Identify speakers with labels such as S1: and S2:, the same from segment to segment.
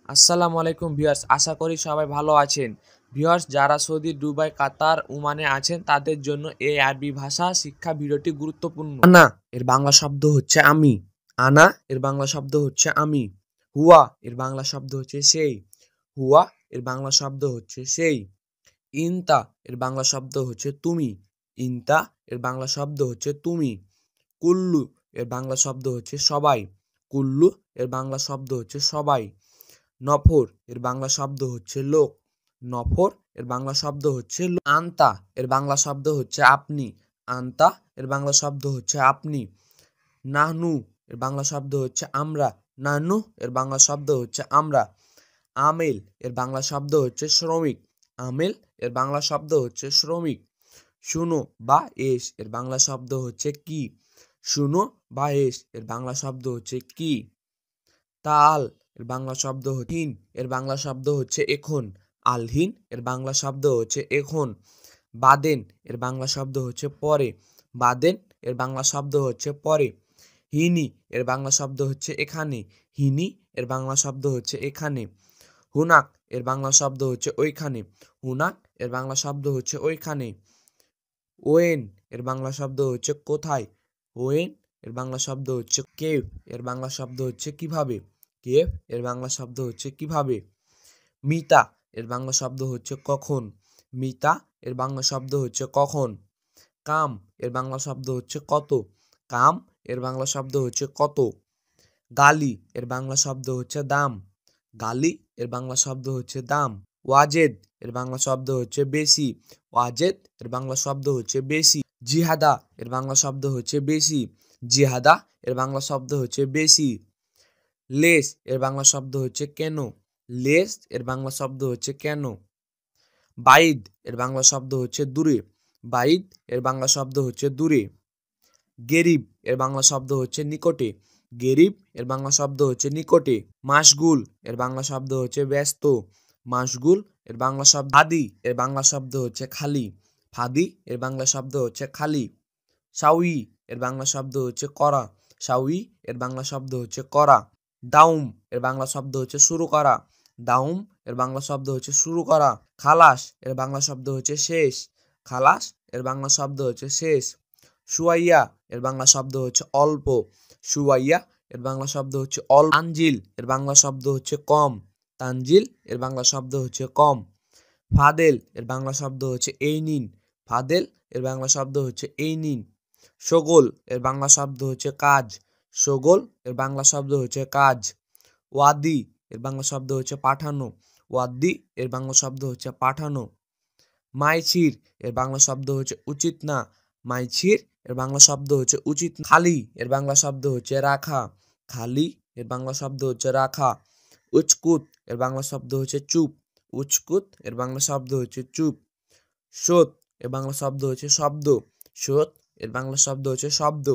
S1: আসসালামু আলাইকুম ভিউয়ার্স, আশা করি সবাই ভালো আছেন। ভিউয়ার্স, যারা সৌদি, দুবাই, কাতার, ওমানে আছেন তাদের জন্য এই আরবি ভাষা শিক্ষা ভিডিওটি গুরুত্বপূর্ণ। আনা এর বাংলা শব্দ হচ্ছে আমি। আনা এর বাংলা শব্দ হচ্ছে আমি। হুয়া এর বাংলা শব্দ হচ্ছে সেই। হুয়া এর বাংলা শব্দ হচ্ছে সেই। ইনতা এর বাংলা শব্দ হচ্ছে তুমি। ইনতা এর বাংলা শব্দ হচ্ছে তুমি। কুল্লু এর বাংলা শব্দ হচ্ছে সবাই। কুল্লু এর বাংলা শব্দ হচ্ছে সবাই। নফর এর বাংলা শব্দ হচ্ছে লোক। নফর এর বাংলা শব্দ হচ্ছে আন্তা এর বাংলা শব্দ হচ্ছে আপনি। আন্তা এর বাংলা শব্দ হচ্ছে আপনি। নাহনু এর বাংলা শব্দ হচ্ছে আমরা। নাহনু এর বাংলা শব্দ হচ্ছে আমরা। আমেল এর বাংলা শব্দ হচ্ছে শ্রমিক। আমেল এর বাংলা শব্দ হচ্ছে শ্রমিক। শুনো বা এস এর বাংলা শব্দ হচ্ছে কি। শুনো বা এস এর বাংলা শব্দ হচ্ছে কি। তাল এর বাংলা শব্দ হিন এর বাংলা শব্দ হচ্ছে এখন। আলহিন এর বাংলা শব্দ হচ্ছে এখন। বাদেন এর বাংলা শব্দ হচ্ছে পরে। বাদেন এর বাংলা শব্দ হচ্ছে পরে। হিনি এর বাংলা শব্দ হচ্ছে এখানে। হিনি এর বাংলা শব্দ হচ্ছে এখানে। হুনাক এর বাংলা শব্দ হচ্ছে ওইখানে। হুনাক এর বাংলা শব্দ হচ্ছে ওইখানে। ওয়েন এর বাংলা শব্দ হচ্ছে কোথায়। ওয়েন এর বাংলা শব্দ হচ্ছে কেভ এর বাংলা শব্দ হচ্ছে কিভাবে। কেভ এর বাংলা শব্দ হচ্ছে কিভাবে। মিতা এর বাংলা শব্দ হচ্ছে কখন। মিতা এর বাংলা শব্দ হচ্ছে কখন। কাম এর বাংলা শব্দ হচ্ছে কত। কাম এর বাংলা শব্দ হচ্ছে কত। গালি এর বাংলা শব্দ হচ্ছে দাম। গালি এর বাংলা শব্দ হচ্ছে দাম। ওয়াজেদ এর বাংলা শব্দ হচ্ছে বেশি। ওয়াজেদ এর বাংলা শব্দ হচ্ছে বেশি। জিহাদা এর বাংলা শব্দ হচ্ছে বেশি। জিহাদা এর বাংলা শব্দ হচ্ছে বেশি। লেস এর বাংলা শব্দ হচ্ছে কেন। লেস এর বাংলা শব্দ হচ্ছে কেন। বাইদ এর বাংলা শব্দ হচ্ছে দূরে। বাইদ এর বাংলা শব্দ হচ্ছে দূরে। গেরিব এর বাংলা শব্দ হচ্ছে নিকটে। গেরিব এর বাংলা শব্দ হচ্ছে নিকটে। মাশগুল এর বাংলা শব্দ হচ্ছে ব্যস্ত। মাশগুল এর বাংলা শব্দ ফাদি এর বাংলা শব্দ হচ্ছে খালি। ফাদি এর বাংলা শব্দ হচ্ছে খালি। সাউই এর বাংলা শব্দ হচ্ছে করা। সাউই এর বাংলা শব্দ হচ্ছে করা। দাউম এর বাংলা শব্দ হচ্ছে শুরু করা। দাউম এর বাংলা শব্দ হচ্ছে শুরু করা। খালাস এর বাংলা শব্দ হচ্ছে শেষ। খালাস এর বাংলা শব্দ হচ্ছে শেষ। সুয়াইয়া এর বাংলা শব্দ হচ্ছে অল্প। সুয়াইয়া এর বাংলা শব্দ হচ্ছে অল্প। তানজিল এর বাংলা শব্দ হচ্ছে কম। তানজিল এর বাংলা শব্দ হচ্ছে কম। ফাদেল এর বাংলা শব্দ হচ্ছে এই নিন। ফাদেল এর বাংলা শব্দ হচ্ছে এই নিন। শগল এর বাংলা শব্দ হচ্ছে কাজ। শগল এর বাংলা শব্দ হচ্ছে কাজ। ওয়াদি এর বাংলা শব্দ হচ্ছে পাঠানো। ওয়াদি এর বাংলা শব্দ হচ্ছে পাঠানো। মাইছির এর বাংলা শব্দ হচ্ছে উচিত না। মাইছির এর বাংলা শব্দ হচ্ছে উচিত না। খালি এর বাংলা শব্দ হচ্ছে রাখা। খালি এর বাংলা শব্দ হচ্ছে রাখা। উচকুত এর বাংলা শব্দ হচ্ছে চুপ। উচকুত এর বাংলা শব্দ হচ্ছে চুপ। সোত এর বাংলা শব্দ হচ্ছে শব্দ। সোত এর বাংলা শব্দ হচ্ছে শব্দ।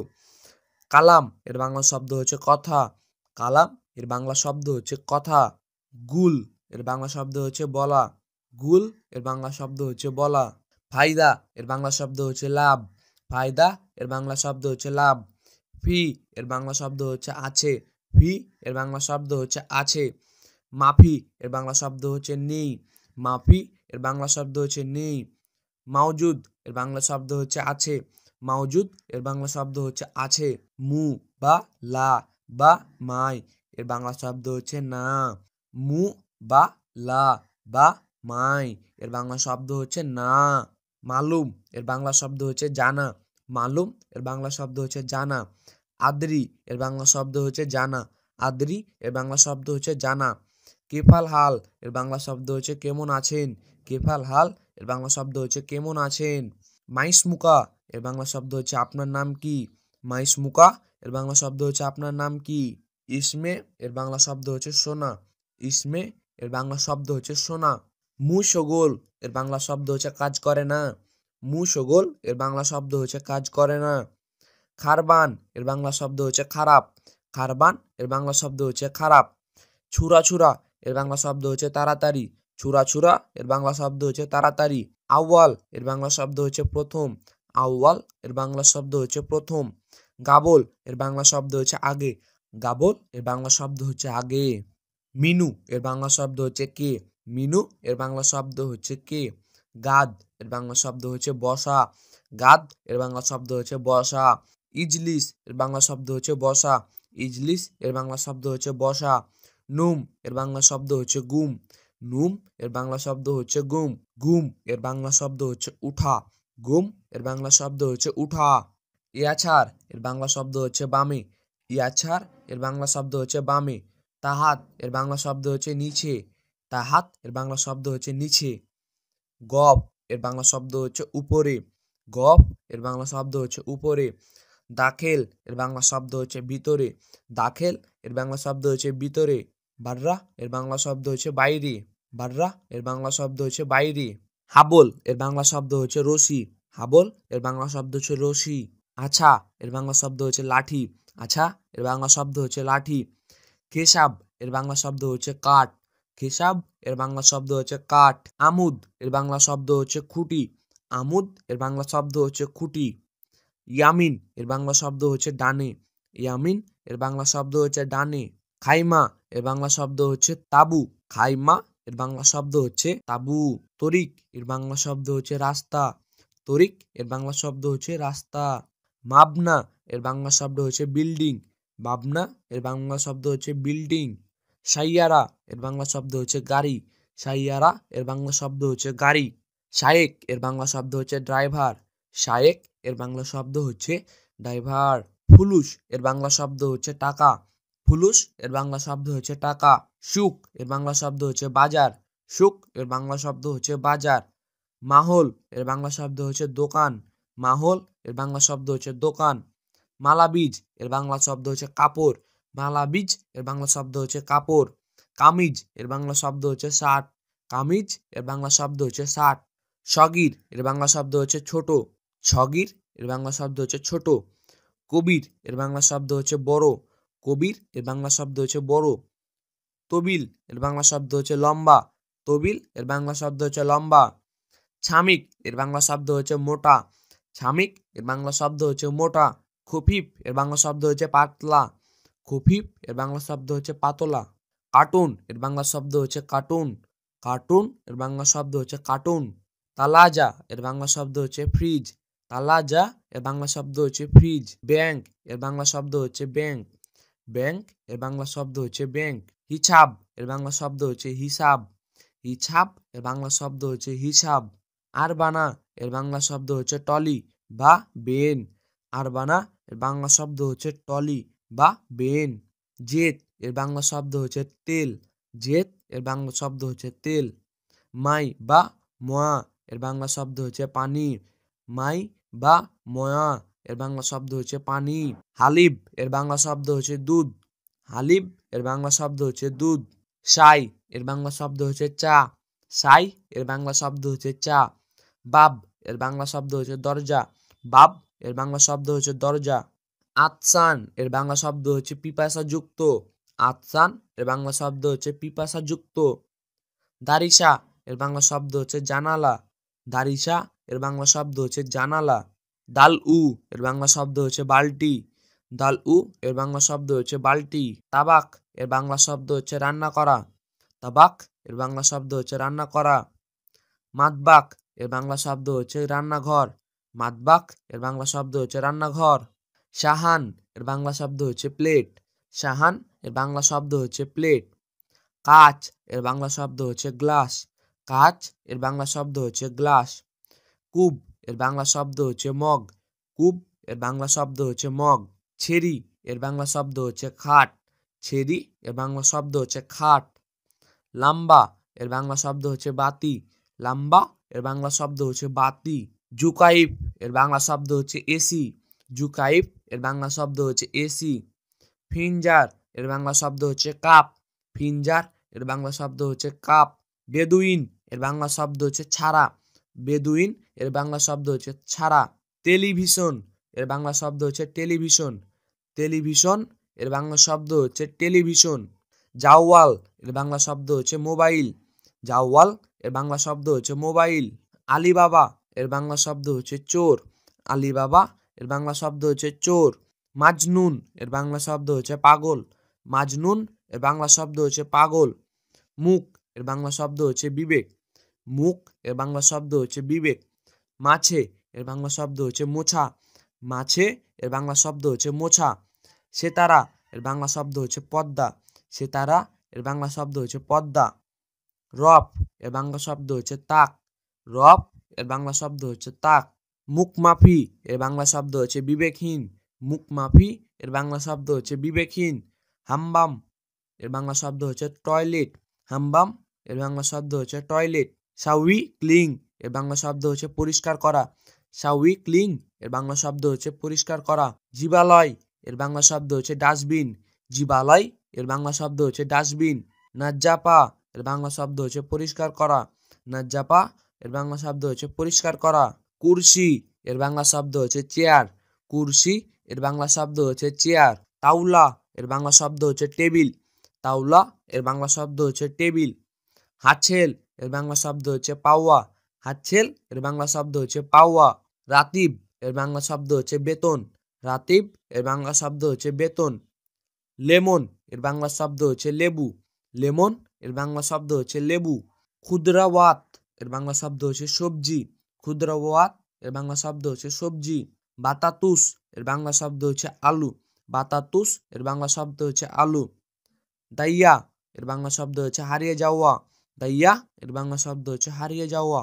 S1: কালাম এর বাংলা শব্দ হচ্ছে কথা। কালাম এর বাংলা শব্দ হচ্ছে কথা। গুল এর বাংলা শব্দ হচ্ছে বলা। গুল এর বাংলা শব্দ হচ্ছে বলা। ফায়দা এর বাংলা শব্দ হচ্ছে লাভ। ফায়দা এর বাংলা শব্দ হচ্ছে লাভ। ফি এর বাংলা শব্দ হচ্ছে আছে। ফি এর বাংলা শব্দ হচ্ছে আছে। মাফি এর বাংলা শব্দ হচ্ছে নেই। মাফি এর বাংলা শব্দ হচ্ছে নেই। মাওজুদ এর বাংলা শব্দ হচ্ছে আছে। মাওজুদ এর বাংলা শব্দ হচ্ছে আছে। মু বা লা বা মাই এর বাংলা শব্দ হচ্ছে না। মু বা লা বা মাই এর বাংলা শব্দ হচ্ছে না। মালুম এর বাংলা শব্দ হচ্ছে জানা। মালুম এর বাংলা শব্দ হচ্ছে জানা। আদ্রি এর বাংলা শব্দ হচ্ছে জানা। আদ্রি এর বাংলা শব্দ হচ্ছে জানা। কেফাল হাল এর বাংলা শব্দ হচ্ছে কেমন আছেন। কেফাল হাল এর বাংলা শব্দ হচ্ছে কেমন আছেন। মাইসমুকা এর বাংলা শব্দ হচ্ছে আপনার নাম কি। মাইসমুকা এর বাংলা শব্দ হচ্ছে আপনার নাম কি। ইসমে এর বাংলা শব্দ হচ্ছে সোনা। ইসমে এর বাংলা শব্দ হচ্ছে সোনা। মুশগোল এর বাংলা শব্দ হচ্ছে কাজ করে না। মুশগোল এর বাংলা শব্দ হচ্ছে কাজ করে না। খারবান এর বাংলা শব্দ হচ্ছে খারাপ। খারবান এর বাংলা শব্দ হচ্ছে খারাপ। ছুরা ছুরা এর বাংলা শব্দ হচ্ছে তাড়াতাড়ি। ছুরা ছুরা এর বাংলা শব্দ হচ্ছে তাড়াতাড়ি। আউয়াল এর বাংলা শব্দ হচ্ছে প্রথম। আউয়াল এর বাংলা শব্দ হচ্ছে প্রথম। গাবল এর বাংলা শব্দ হচ্ছে আগে। গাবল এর বাংলা শব্দ হচ্ছে আগে। মিনু এর বাংলা শব্দ হচ্ছে কে। মিনু এর বাংলা শব্দ হচ্ছে কে। গাদ এর বাংলা শব্দ হচ্ছে বসা। গাদ এর বাংলা শব্দ হচ্ছে বসা। ইজলিস এর বাংলা শব্দ হচ্ছে বসা। ইজলিস এর বাংলা শব্দ হচ্ছে বসা। নুম এর বাংলা শব্দ হচ্ছে গুম। নুম এর বাংলা শব্দ হচ্ছে গুম। গুম এর বাংলা শব্দ হচ্ছে উঠা। গুম এর বাংলা শব্দ হচ্ছে উঠা। ইয়াছার এর বাংলা শব্দ হচ্ছে বামে। ইয়াছার এর বাংলা শব্দ হচ্ছে বামে। তাহাত এর বাংলা শব্দ হচ্ছে নিচে। তাহাত এর বাংলা শব্দ হচ্ছে নিচে। গফ এর বাংলা শব্দ হচ্ছে উপরে। গফ এর বাংলা শব্দ হচ্ছে উপরে। দাখেল এর বাংলা শব্দ হচ্ছে ভিতরে। দাখেল এর বাংলা শব্দ হচ্ছে ভিতরে। বাররা এর বাংলা শব্দ হচ্ছে বাইরে। বাররা এর বাংলা শব্দ হচ্ছে বাইরে। হাবল এর বাংলা শব্দ হচ্ছে রশি। হাবল এর বাংলা শব্দ হচ্ছে রশি। আছা এর বাংলা শব্দ হচ্ছে লাঠি। আছা এর বাংলা শব্দ হচ্ছে লাঠি। খেসাব এর বাংলা শব্দ হচ্ছে কাঠ। খেসাব এর বাংলা শব্দ হচ্ছে কাঠ। আমুদ এর বাংলা শব্দ হচ্ছে খুঁটি। আমুদ এর বাংলা শব্দ হচ্ছে খুঁটি। ইয়ামিন এর বাংলা শব্দ হচ্ছে ডানে। ইয়ামিন এর বাংলা শব্দ হচ্ছে ডানে। খাইমা এর বাংলা শব্দ হচ্ছে তাবু। খাইমা এর বাংলা শব্দ হচ্ছে তাবু। তরিক এর বাংলা শব্দ হচ্ছে রাস্তা। তরিক এর বাংলা শব্দ হচ্ছে রাস্তা। মাবনা এর বাংলা শব্দ হচ্ছে বিল্ডিং। মাবনা এর বাংলা শব্দ হচ্ছে বিল্ডিং। সাইয়ারা এর বাংলা শব্দ হচ্ছে গাড়ি। সাইয়ারা এর বাংলা শব্দ হচ্ছে গাড়ি। শায়েক এর বাংলা শব্দ হচ্ছে ড্রাইভার। শায়েক এর বাংলা শব্দ হচ্ছে ড্রাইভার। ফুলুস এর বাংলা শব্দ হচ্ছে টাকা। ফুলুস এর বাংলা শব্দ হচ্ছে টাকা। সুক এর বাংলা শব্দ হচ্ছে বাজার। সুক এর বাংলা শব্দ হচ্ছে বাজার। মাহল এর বাংলা শব্দ হচ্ছে দোকান। মাহল এর বাংলা শব্দ হচ্ছে দোকান। মালাবিজ এর বাংলা শব্দ হচ্ছে কাপড়। মালাবিজ এর বাংলা শব্দ হচ্ছে কাপড়। কামিজ এর বাংলা শব্দ হচ্ছে শার্ট। কামিজ এর বাংলা শব্দ হচ্ছে শার্ট। সগির এর বাংলা শব্দ হচ্ছে ছোট। সগির এর বাংলা শব্দ হচ্ছে ছোট। কবির এর বাংলা শব্দ হচ্ছে বড়। কবির এর বাংলা শব্দ হচ্ছে বড়। তবিল এর বাংলা শব্দ হচ্ছে লম্বা। তবিল এর বাংলা শব্দ হচ্ছে লম্বা। ছামিক এর বাংলা শব্দ হচ্ছে মোটা। ছামিক এর বাংলা শব্দ হচ্ছে মোটা। খফিফ এর বাংলা শব্দ হচ্ছে পাতলা। খফিফ এর বাংলা শব্দ হচ্ছে পাতলা। কার্টুন এর বাংলা শব্দ হচ্ছে কার্টুন। কার্টুন এর বাংলা শব্দ হচ্ছে কার্টুন। তালাজা এর বাংলা শব্দ হচ্ছে ফ্রিজ। তালাজা এর বাংলা শব্দ হচ্ছে ফ্রিজ। ব্যাংক এর বাংলা শব্দ হচ্ছে ব্যাংক। ব্যাংক এর বাংলা শব্দ হচ্ছে ব্যাংক। হিসাব এর বাংলা শব্দ হচ্ছে হিসাব। হিসাব এর বাংলা শব্দ হচ্ছে হিসাব। আরবানা এর বাংলা শব্দ হচ্ছে টলি বা বেন। আরবানা এর বাংলা শব্দ হচ্ছে টলি বা বেন। জেত এর বাংলা শব্দ হচ্ছে তেল। জেত এর বাংলা শব্দ হচ্ছে তেল। মাই বা ময়া এর বাংলা শব্দ হচ্ছে পানি। মাই বা ময়া এর বাংলা শব্দ হচ্ছে পানি। হালিব এর বাংলা শব্দ হচ্ছে দুধ। হালিব এর বাংলা শব্দ হচ্ছে দুধ। সাই এর বাংলা শব্দ হচ্ছে চা। সাই এর বাংলা শব্দ হচ্ছে চা। বাব এর বাংলা শব্দ হচ্ছে দরজা। বাব এর বাংলা শব্দ হচ্ছে দরজা। আতসান এর বাংলা শব্দ হচ্ছে পিপাসা যুক্ত। আতসান এর বাংলা শব্দ হচ্ছে পিপাসা যুক্ত। দারিসা এর বাংলা শব্দ হচ্ছে জানালা। দারিসা এর বাংলা শব্দ হচ্ছে জানালা। দাল উ এর বাংলা শব্দ হচ্ছে বালতি। দাল উ এর বাংলা শব্দ হচ্ছে বালতি। তাবাক এর বাংলা শব্দ হচ্ছে রান্না করা। তাবাক এর বাংলা শব্দ হচ্ছে রান্না করা। মাতবাক এর বাংলা শব্দ হচ্ছে রান্নাঘর। মাতবাক এর বাংলা শব্দ হচ্ছে রান্নাঘর। সাহান এর বাংলা শব্দ হচ্ছে প্লেট। সাহান এর বাংলা শব্দ হচ্ছে প্লেট। কাচ এর বাংলা শব্দ হচ্ছে গ্লাস। কাচ এর বাংলা শব্দ হচ্ছে গ্লাস। কুব এর বাংলা শব্দ হচ্ছে মগ। কুব এর বাংলা শব্দ হচ্ছে মগ। ছেড়ি এর বাংলা শব্দ হচ্ছে খাট। ছেড়ি এর বাংলা শব্দ হচ্ছে খাট। লাম্বা এর বাংলা শব্দ হচ্ছে বাতি। লাম্বা এর বাংলা শব্দ হচ্ছে বাতি। জুকাইব এর বাংলা শব্দ হচ্ছে এসি। জুকাইব এর বাংলা শব্দ হচ্ছে এসি। ফিঞ্জার এর বাংলা শব্দ হচ্ছে কাপ। ফিঞ্জার এর বাংলা শব্দ হচ্ছে কাপ। বেদুইন এর বাংলা শব্দ হচ্ছে ছাড়া। বেদুইন এর বাংলা শব্দ হচ্ছে ছাড়া। টেলিভিশন এর বাংলা শব্দ হচ্ছে টেলিভিশন। টেলিভিশন এর বাংলা শব্দ হচ্ছে টেলিভিশন। জাওয়াল এর বাংলা শব্দ হচ্ছে মোবাইল। জাওয়াল এর বাংলা শব্দ হচ্ছে মোবাইল। আলিবাবা এর বাংলা শব্দ হচ্ছে চোর। আলিবাবা এর বাংলা শব্দ হচ্ছে চোর। মাজনুন এর বাংলা শব্দ হচ্ছে পাগল। মাজনুন এর বাংলা শব্দ হচ্ছে পাগল। মুখ এর বাংলা শব্দ হচ্ছে বিবেক। মুখ এর বাংলা শব্দ হচ্ছে বিবেক। মাছে এর বাংলা শব্দ হচ্ছে মোছা। মাছে এর বাংলা শব্দ হচ্ছে মোছা। সেতারা এর বাংলা শব্দ হচ্ছে পদ্মা। সেতারা এর বাংলা শব্দ হচ্ছে পদ্মা। রব এর বাংলা শব্দ হচ্ছে তাক। রব এর বাংলা শব্দ হচ্ছে তাক। মুখমাফি এর বাংলা শব্দ হচ্ছে বিবেকহীন। মুখমাফি এর বাংলা শব্দ হচ্ছে বিবেকহীন। হাম্বাম এর বাংলা শব্দ হচ্ছে টয়লেট। হাম্বাম এর বাংলা শব্দ হচ্ছে টয়লেট। সাউই ক্লিং এর বাংলা শব্দ হচ্ছে পরিষ্কার করা। সাউই ক্লিং এর বাংলা শব্দ হচ্ছে পরিষ্কার করা। জীবালয় এর বাংলা শব্দ হচ্ছে ডাস্টবিন। জীবালয় এর বাংলা শব্দ হচ্ছে ডাস্টবিন। নাজ্জাপা এর বাংলা শব্দ হচ্ছে পরিষ্কার করা। নাজ্জাপা এর বাংলা শব্দ হচ্ছে পরিষ্কার করা। কুরসি এর বাংলা শব্দ হচ্ছে চেয়ার। কুরসি এর বাংলা শব্দ হচ্ছে চেয়ার। তাওলা এর বাংলা শব্দ হচ্ছে টেবিল। তাওলা এর বাংলা শব্দ হচ্ছে টেবিল। হাতছেল এর বাংলা শব্দ হচ্ছে পাওয়া। হাতছেল এর বাংলা শব্দ হচ্ছে পাওয়া। রাতিব এর বাংলা শব্দ হচ্ছে বেতন। রাতিব এর বাংলা শব্দ হচ্ছে বেতন। লেমন এর বাংলা শব্দ হচ্ছে লেবু। লেমন এর বাংলা শব্দ হচ্ছে লেবু। ক্ষুদ্রাওয়াত এর বাংলা শব্দ হচ্ছে সবজি। ক্ষুদ্রাওয়াত এর বাংলা শব্দ হচ্ছে সবজি। বাতাতুস এর বাংলা শব্দ হচ্ছে আলু। বাতাতুস এর বাংলা শব্দ হচ্ছে আলু। দাইয়া এর বাংলা শব্দ হচ্ছে হারিয়ে যাওয়া। দাইয়া এর বাংলা শব্দ হচ্ছে হারিয়ে যাওয়া।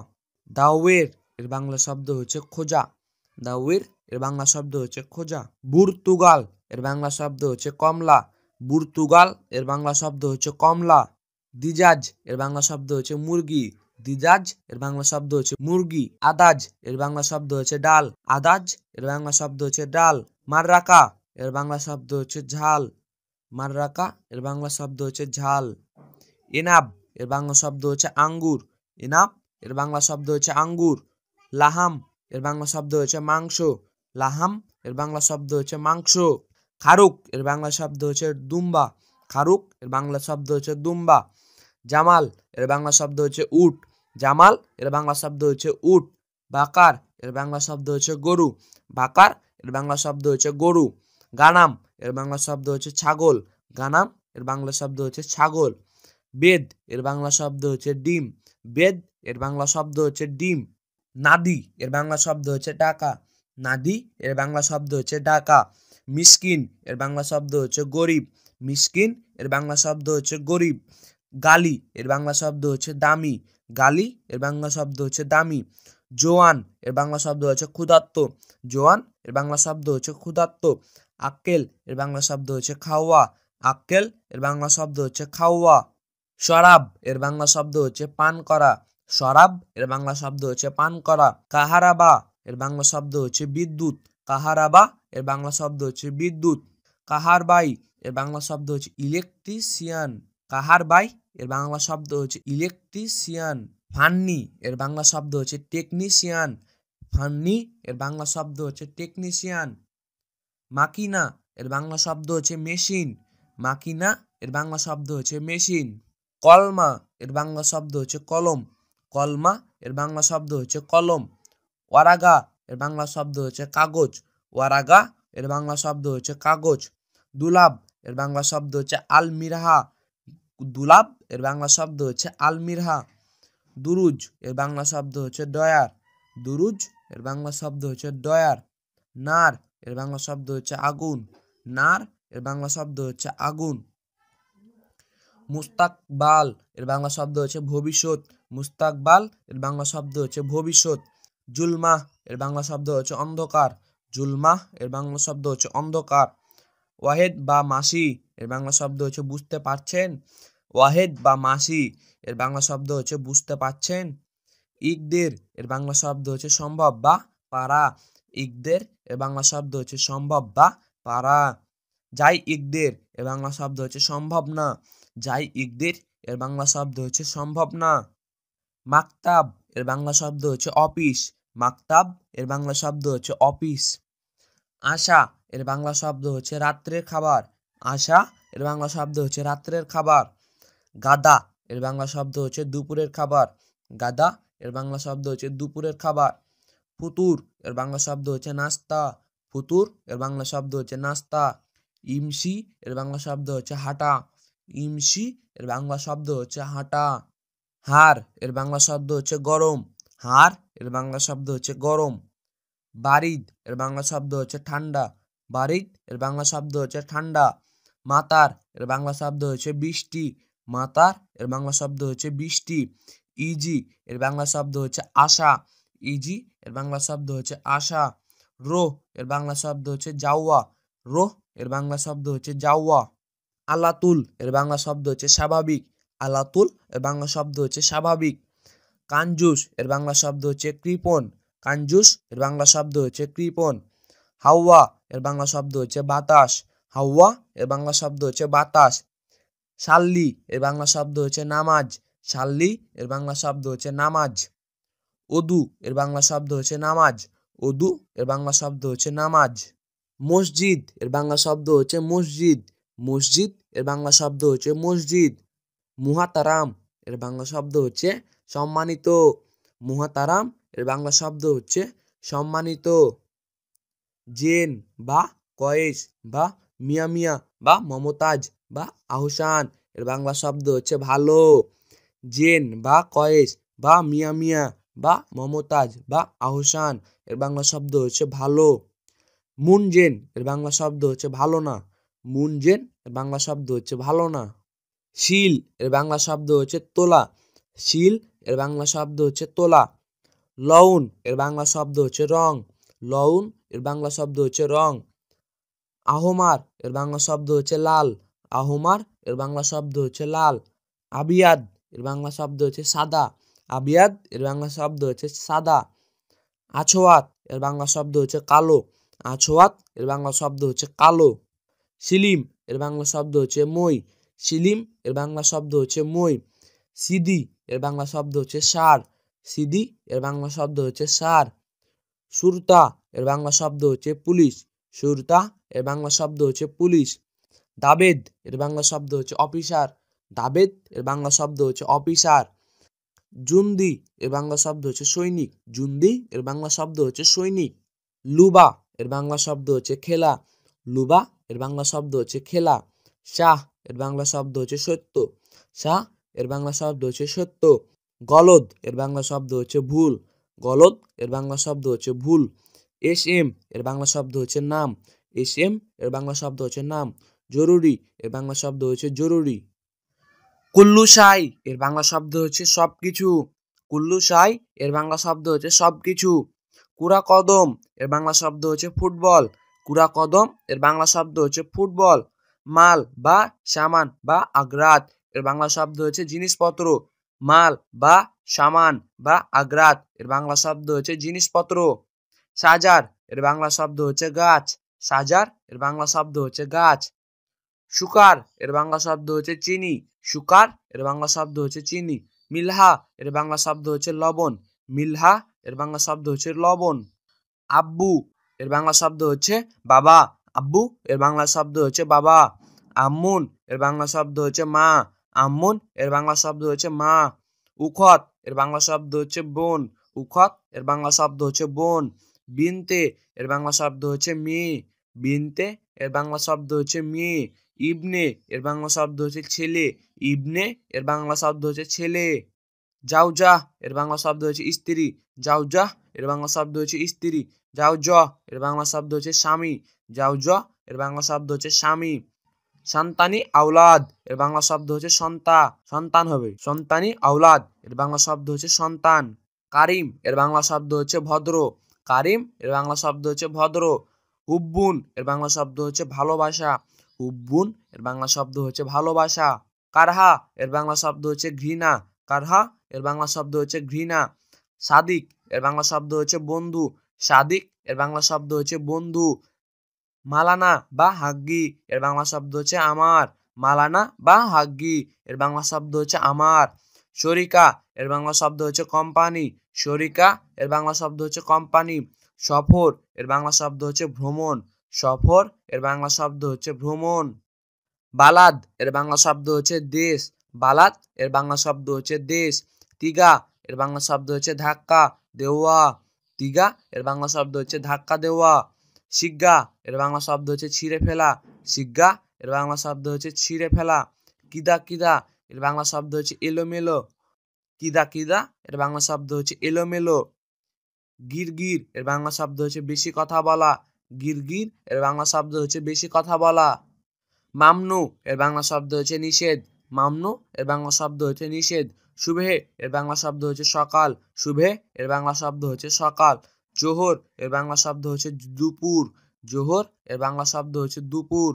S1: দাওয়ের এর বাংলা শব্দ হচ্ছে খোঁজা। দাওয়ের এর বাংলা শব্দ হচ্ছে খোঁজা। বুর্তুগাল এর বাংলা শব্দ হচ্ছে কমলা। বুর্তুগাল এর বাংলা শব্দ হচ্ছে কমলা। দিজাজ এর বাংলা শব্দ হচ্ছে মুরগি। দিজাজ এর বাংলা শব্দ হচ্ছে মুরগি। আদাজ এর বাংলা শব্দ হচ্ছে ডাল। আদাজ এর বাংলা শব্দ হচ্ছে ডাল। মাররাকা এর বাংলা শব্দ হচ্ছে ঝাল। মাররাকা এর বাংলা শব্দ হচ্ছে ঝাল। এনাব এর বাংলা শব্দ হচ্ছে আঙ্গুর। এনাব এর বাংলা শব্দ হচ্ছে আঙ্গুর। লাহাম এর বাংলা শব্দ হচ্ছে মাংস। লাহাম এর বাংলা শব্দ হচ্ছে মাংস। খারুক এর বাংলা শব্দ হচ্ছে দুম্বা। খারুক এর বাংলা শব্দ হচ্ছে দুম্বা। জামাল এর বাংলা শব্দ হচ্ছে উট। জামাল এর বাংলা শব্দ হচ্ছে উট। বাকার এর বাংলা শব্দ হচ্ছে গরু। বাকার এর বাংলা শব্দ হচ্ছে গরু। গানাম এর বাংলা শব্দ হচ্ছে ছাগল। গানাম এর বাংলা শব্দ হচ্ছে ছাগল। বেদ এর বাংলা শব্দ হচ্ছে ডিম। বেদ এর বাংলা শব্দ হচ্ছে ডিম। নাদি এর বাংলা শব্দ হচ্ছে টাকা। নাদি এর বাংলা শব্দ হচ্ছে টাকা। মিসকিন এর বাংলা শব্দ হচ্ছে গরিব। মিসকিন এর বাংলা শব্দ হচ্ছে গরিব। গালি এর বাংলা শব্দ হচ্ছে দামি। গালি এর বাংলা শব্দ হচ্ছে দামি। জোয়ান এর বাংলা শব্দ হচ্ছে ক্ষুধার্ত। জোয়ান এর বাংলা শব্দ হচ্ছে ক্ষুধার্ত। আক্কেল এর বাংলা শব্দ হচ্ছে খাওয়া। আক্কেল এর বাংলা শব্দ হচ্ছে খাওয়া। শরাব এর বাংলা শব্দ হচ্ছে পান করা। শরাব এর বাংলা শব্দ হচ্ছে পান করা। কাহারাবা এর বাংলা শব্দ হচ্ছে বিদ্যুৎ। কাহারাবা এর বাংলা শব্দ হচ্ছে বিদ্যুৎ। কাহারবাই এর বাংলা শব্দ হচ্ছে ইলেকট্রিশিয়ান। কাহারবাই এর বাংলা শব্দ হচ্ছে ইলেকট্রিশিয়ান। ফান্নি এর বাংলা শব্দ হচ্ছে টেকনিশিয়ান। ফান্নি এর বাংলা শব্দ হচ্ছে টেকনিশিয়ান। মাকিনা এর বাংলা শব্দ হচ্ছে মেশিন। মাকিনা এর বাংলা শব্দ হচ্ছে মেশিন। কলমা এর বাংলা শব্দ হচ্ছে কলম। কলমা এর বাংলা শব্দ হচ্ছে কলম। ওয়ারাগা এর বাংলা শব্দ হচ্ছে কাগজ। ওয়ারাগা এর বাংলা শব্দ হচ্ছে কাগজ। দুলাব এর বাংলা শব্দ হচ্ছে আলমিরাহা। দুলাব এর বাংলা শব্দ হচ্ছে আলমিরাহা। দুরুজ এর বাংলা শব্দ হচ্ছে ডয়ার। দুরুজ এর বাংলা শব্দ হচ্ছে ডয়ার। নার এর বাংলা শব্দ হচ্ছে আগুন। নার এর বাংলা শব্দ হচ্ছে আগুন। মুস্তাকবাল এর বাংলা শব্দ হচ্ছে ভবিষ্যৎ। মুস্তাকবাল এর বাংলা শব্দ হচ্ছে ভবিষ্যৎ। জুলমাহ এর বাংলা শব্দ হচ্ছে অন্ধকার। জুলমাহ এর বাংলা শব্দ হচ্ছে অন্ধকার। ওয়াহেদ বা মাসি এর বাংলা শব্দ হচ্ছে বুঝতে পারছেন। ওয়াহেদ বা মাসি এর বাংলা শব্দ হচ্ছে বুঝতে পারছেন। ইকদের এর বাংলা শব্দ হচ্ছে সম্ভব বা পারা। ইকদের এর বাংলা শব্দ হচ্ছে সম্ভব বা পারা। যাই ইকদের এর বাংলা শব্দ হচ্ছে সম্ভব না। যাই ইকদের এর বাংলা শব্দ হচ্ছে সম্ভব না। মাকতাব এর বাংলা শব্দ হচ্ছে অফিস। মাকতাব এর বাংলা শব্দ হচ্ছে অফিস। আশা এর বাংলা শব্দ হচ্ছে রাত্রের খাবার। আশা এর বাংলা শব্দ হচ্ছে রাত্রের খাবার। গাদা এর বাংলা শব্দ হচ্ছে দুপুরের খাবার। গাদা এর বাংলা শব্দ হচ্ছে দুপুরের খাবার। ফুতুর এর বাংলা শব্দ হচ্ছে নাস্তা। ফুতুর এর বাংলা শব্দ হচ্ছে নাস্তা। ইমসি এর বাংলা শব্দ হচ্ছে হাঁটা। ইমসি এর বাংলা শব্দ হচ্ছে হাঁটা। হাড় এর বাংলা শব্দ হচ্ছে গরম। হাড় এর বাংলা শব্দ হচ্ছে গরম। বারিদ এর বাংলা শব্দ হচ্ছে ঠান্ডা। বারিদ এর বাংলা শব্দ হচ্ছে ঠান্ডা। মাতার এর বাংলা শব্দ হচ্ছে বৃষ্টি। মাতার এর বাংলা শব্দ হচ্ছে বৃষ্টি। ইজি এর বাংলা শব্দ হচ্ছে আশা। ইজি এর বাংলা শব্দ হচ্ছে আশা। রোহ এর বাংলা শব্দ হচ্ছে যাওয়া। রোহ এর বাংলা শব্দ হচ্ছে যাওয়া। আলাতুল এর বাংলা শব্দ হচ্ছে স্বাভাবিক। আলাতুল এর বাংলা শব্দ হচ্ছে স্বাভাবিক। কাঞ্জুস এর বাংলা শব্দ হচ্ছে কৃপণ। কাঞ্জুস এর বাংলা শব্দ হচ্ছে কৃপণ। হাওয়া এর বাংলা শব্দ হচ্ছে বাতাস। হাওয়া এর বাংলা শব্দ হচ্ছে বাতাস। সাল্লি এর বাংলা শব্দ হচ্ছে নামাজ। সাল্লি এর বাংলা শব্দ হচ্ছে নামাজ। অদু এর বাংলা শব্দ হচ্ছে নামাজ। অদু এর বাংলা শব্দ হচ্ছে নামাজ। মসজিদ এর বাংলা শব্দ হচ্ছে মসজিদ। মসজিদ এর বাংলা শব্দ হচ্ছে মসজিদ। মুহাতারাম এর বাংলা শব্দ হচ্ছে সম্মানিত। মুহাতারাম এর বাংলা শব্দ হচ্ছে সম্মানিত। জেন বা কয়েস বা মিয়া মিয়া বা মমতাজ বা আহসান এর বাংলা শব্দ হচ্ছে ভালো। জেন বা কয়েস বা মিয়া মিয়া বা মমতাজ বা আহসান এর বাংলা শব্দ হচ্ছে ভালো। মুনজেন এর বাংলা শব্দ হচ্ছে ভালো না। মুনজেন এর বাংলা শব্দ হচ্ছে ভালো না। শিল এর বাংলা শব্দ হচ্ছে তোলা। শিল এর বাংলা শব্দ হচ্ছে তোলা। লউন এর বাংলা শব্দ হচ্ছে রং। লউন এর বাংলা শব্দ হচ্ছে রং। আহমার এর বাংলা শব্দ হচ্ছে লাল। আহমার এর বাংলা শব্দ হচ্ছে লাল। আবিয়াদ এর বাংলা শব্দ হচ্ছে সাদা। আবিয়াদ এর বাংলা শব্দ হচ্ছে সাদা। আছোয়াত এর বাংলা শব্দ হচ্ছে কালো। আছোয়াত এর বাংলা শব্দ হচ্ছে কালো। সিলিম এর বাংলা শব্দ হচ্ছে মই। সিলিম এর বাংলা শব্দ হচ্ছে মই। সিদি এর বাংলা শব্দ হচ্ছে সার। সিদি এর বাংলা শব্দ হচ্ছে সার। সুরতা এর বাংলা শব্দ হচ্ছে পুলিশ। সুরতা এর বাংলা শব্দ হচ্ছে পুলিশ। দাবেদ এর বাংলা শব্দ হচ্ছে অফিসার। দাবেদ এর বাংলা শব্দ হচ্ছে অফিসার। জুন্দি এর বাংলা শব্দ হচ্ছে সৈনিক। জুন্দি এর বাংলা শব্দ হচ্ছে সৈনিক। লুবা এর বাংলা শব্দ হচ্ছে খেলা। লুবা এর বাংলা শব্দ হচ্ছে খেলা। শাহ এর বাংলা শব্দ হচ্ছে সত্য। শাহ এর বাংলা শব্দ হচ্ছে সত্য। গলদ এর বাংলা শব্দ হচ্ছে ভুল। গলদ এর বাংলা শব্দ হচ্ছে ভুল। এস এম এর বাংলা শব্দ হচ্ছে নাম। এস এম এর বাংলা শব্দ হচ্ছে নাম। জরুরি এর বাংলা শব্দ হচ্ছে জরুরি। কুল্লু সাই এর বাংলা শব্দ হচ্ছে সবকিছু। কুল্লু সাই এর বাংলা শব্দ হচ্ছে সবকিছু। কুড়া কদম এর বাংলা শব্দ হচ্ছে ফুটবল। কুড়া কদম এর বাংলা শব্দ হচ্ছে ফুটবল। মাল বা সামান বা আগ্রাত এর বাংলা শব্দ হচ্ছে জিনিসপত্র। মাল বা সামান বা আগ্রাত এর বাংলা শব্দ হচ্ছে জিনিসপত্র। সাজার এর বাংলা শব্দ হচ্ছে গাছ। সাজার এর বাংলা শব্দ হচ্ছে গাছ। সুকার এর বাংলা শব্দ হচ্ছে চিনি। সুকার এর বাংলা শব্দ হচ্ছে চিনি। মিলহা এর বাংলা শব্দ হচ্ছে লবণ। মিলহা এর বাংলা শব্দ হচ্ছে লবণ। আব্বু এর বাংলা শব্দ হচ্ছে বাবা। আব্বু এর বাংলা শব্দ হচ্ছে বাবা। আম্মুন এর বাংলা শব্দ হচ্ছে মা। আম্মুন এর বাংলা শব্দ হচ্ছে মা। উখত এর বাংলা শব্দ হচ্ছে বোন। উখত এর বাংলা শব্দ হচ্ছে বোন। বিনতে এর বাংলা শব্দ হচ্ছে মেয়ে। বিনতে এর বাংলা শব্দ হচ্ছে মেয়ে। ইবনে এর বাংলা শব্দ হচ্ছে ছেলে। ইবনে এর বাংলা শব্দ হচ্ছে ছেলে। জাউজা এর বাংলা শব্দ হচ্ছে স্ত্রী। জাউজা এর বাংলা শব্দ হচ্ছে স্ত্রী। জাউজ এর বাংলা শব্দ হচ্ছে স্বামী। জাউজ এর বাংলা শব্দ হচ্ছে স্বামী। সন্তানি আওলাদ এর বাংলা শব্দ হচ্ছে সন্তান হবে। সন্তানি আওলাদ এর বাংলা শব্দ হচ্ছে সন্তান। কারিম এর বাংলা শব্দ হচ্ছে ভদ্র। কারিম এর বাংলা শব্দ হচ্ছে ভদ্র। হুব্বুন এর বাংলা শব্দ হচ্ছে ভালোবাসা। হুব্বুন এর বাংলা শব্দ হচ্ছে ভালোবাসা। কারহা এর বাংলা শব্দ হচ্ছে ঘৃণা। কারহা এর বাংলা শব্দ হচ্ছে ঘৃণা। সাদিক এর বাংলা শব্দ হচ্ছে বন্ধু। সাদিক এর বাংলা শব্দ হচ্ছে বন্ধু। মালানা বা হাগ্গি এর বাংলা শব্দ হচ্ছে আমার। মালানা বা হাগ্গি এর বাংলা শব্দ হচ্ছে আমার। শরিকা এর বাংলা শব্দ হচ্ছে কোম্পানি। শরিকা এর বাংলা শব্দ হচ্ছে কোম্পানি। সফর এর বাংলা শব্দ হচ্ছে ভ্রমণ। সফর এর বাংলা শব্দ হচ্ছে ভ্রমণ। বালাদ এর বাংলা শব্দ হচ্ছে দেশ। বালাদ এর বাংলা শব্দ হচ্ছে দেশ। তিগা এর বাংলা শব্দ হচ্ছে ধাক্কা দেওয়া। তিগা এর বাংলা শব্দ হচ্ছে ধাক্কা দেওয়া। সিজ্ঞা এর বাংলা শব্দ হচ্ছে ছিঁড়ে ফেলা। সিজ্ঞা এর বাংলা শব্দ হচ্ছে ছিঁড়ে ফেলা। কিদা কিদা এর বাংলা শব্দ হচ্ছে এলোমেলো। কিদা কিদা এর বাংলা শব্দ হচ্ছে এলোমেলো। গিরগির এর বাংলা শব্দ হচ্ছে বেশি কথা বলা। গিরগির এর বাংলা শব্দ হচ্ছে বেশি কথা বলা। মামনু এর বাংলা শব্দ হচ্ছে নিষেধ। মামনু এর বাংলা শব্দ হচ্ছে নিষেধ। শুভে এর বাংলা শব্দ হচ্ছে সকাল। শুভে এর বাংলা শব্দ হচ্ছে সকাল। জোহর এর বাংলা শব্দ হচ্ছে দুপুর। জোহর এর বাংলা শব্দ হচ্ছে দুপুর।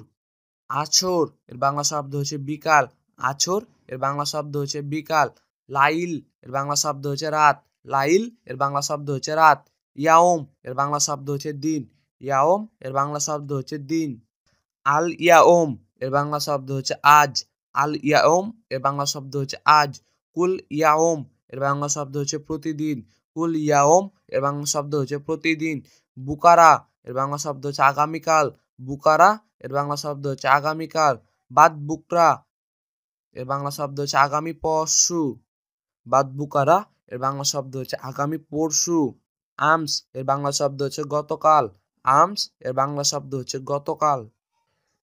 S1: আছর এর বাংলা শব্দ হচ্ছে বিকাল। আছর এর বাংলা শব্দ হচ্ছে বিকাল। লাইল এর বাংলা শব্দ হচ্ছে রাত। লাইল এর বাংলা শব্দ হচ্ছে রাত। ইয়াওম এর বাংলা শব্দ হচ্ছে দিন। ইয়াওম এর বাংলা শব্দ হচ্ছে দিন। আল ইয়াওম এর বাংলা শব্দ হচ্ছে আজ। আল ইয়াওম এর বাংলা শব্দ হচ্ছে আজ। কুল ইয়াওম এর বাংলা শব্দ হচ্ছে প্রতিদিন। কুল ইয়াওম এর বাংলা শব্দ হচ্ছে প্রতিদিন। বুকারা এর বাংলা শব্দ হচ্ছে আগামীকাল। বুকারা এর বাংলা শব্দ হচ্ছে আগামীকাল। বাদ বুকরা এর বাংলা শব্দ হচ্ছে আগামী পরশু। বাদ বুকারা এর বাংলা শব্দ হচ্ছে আগামী পরশু। আমস এর বাংলা শব্দ হচ্ছে গতকাল। আমস এর বাংলা শব্দ হচ্ছে গতকাল।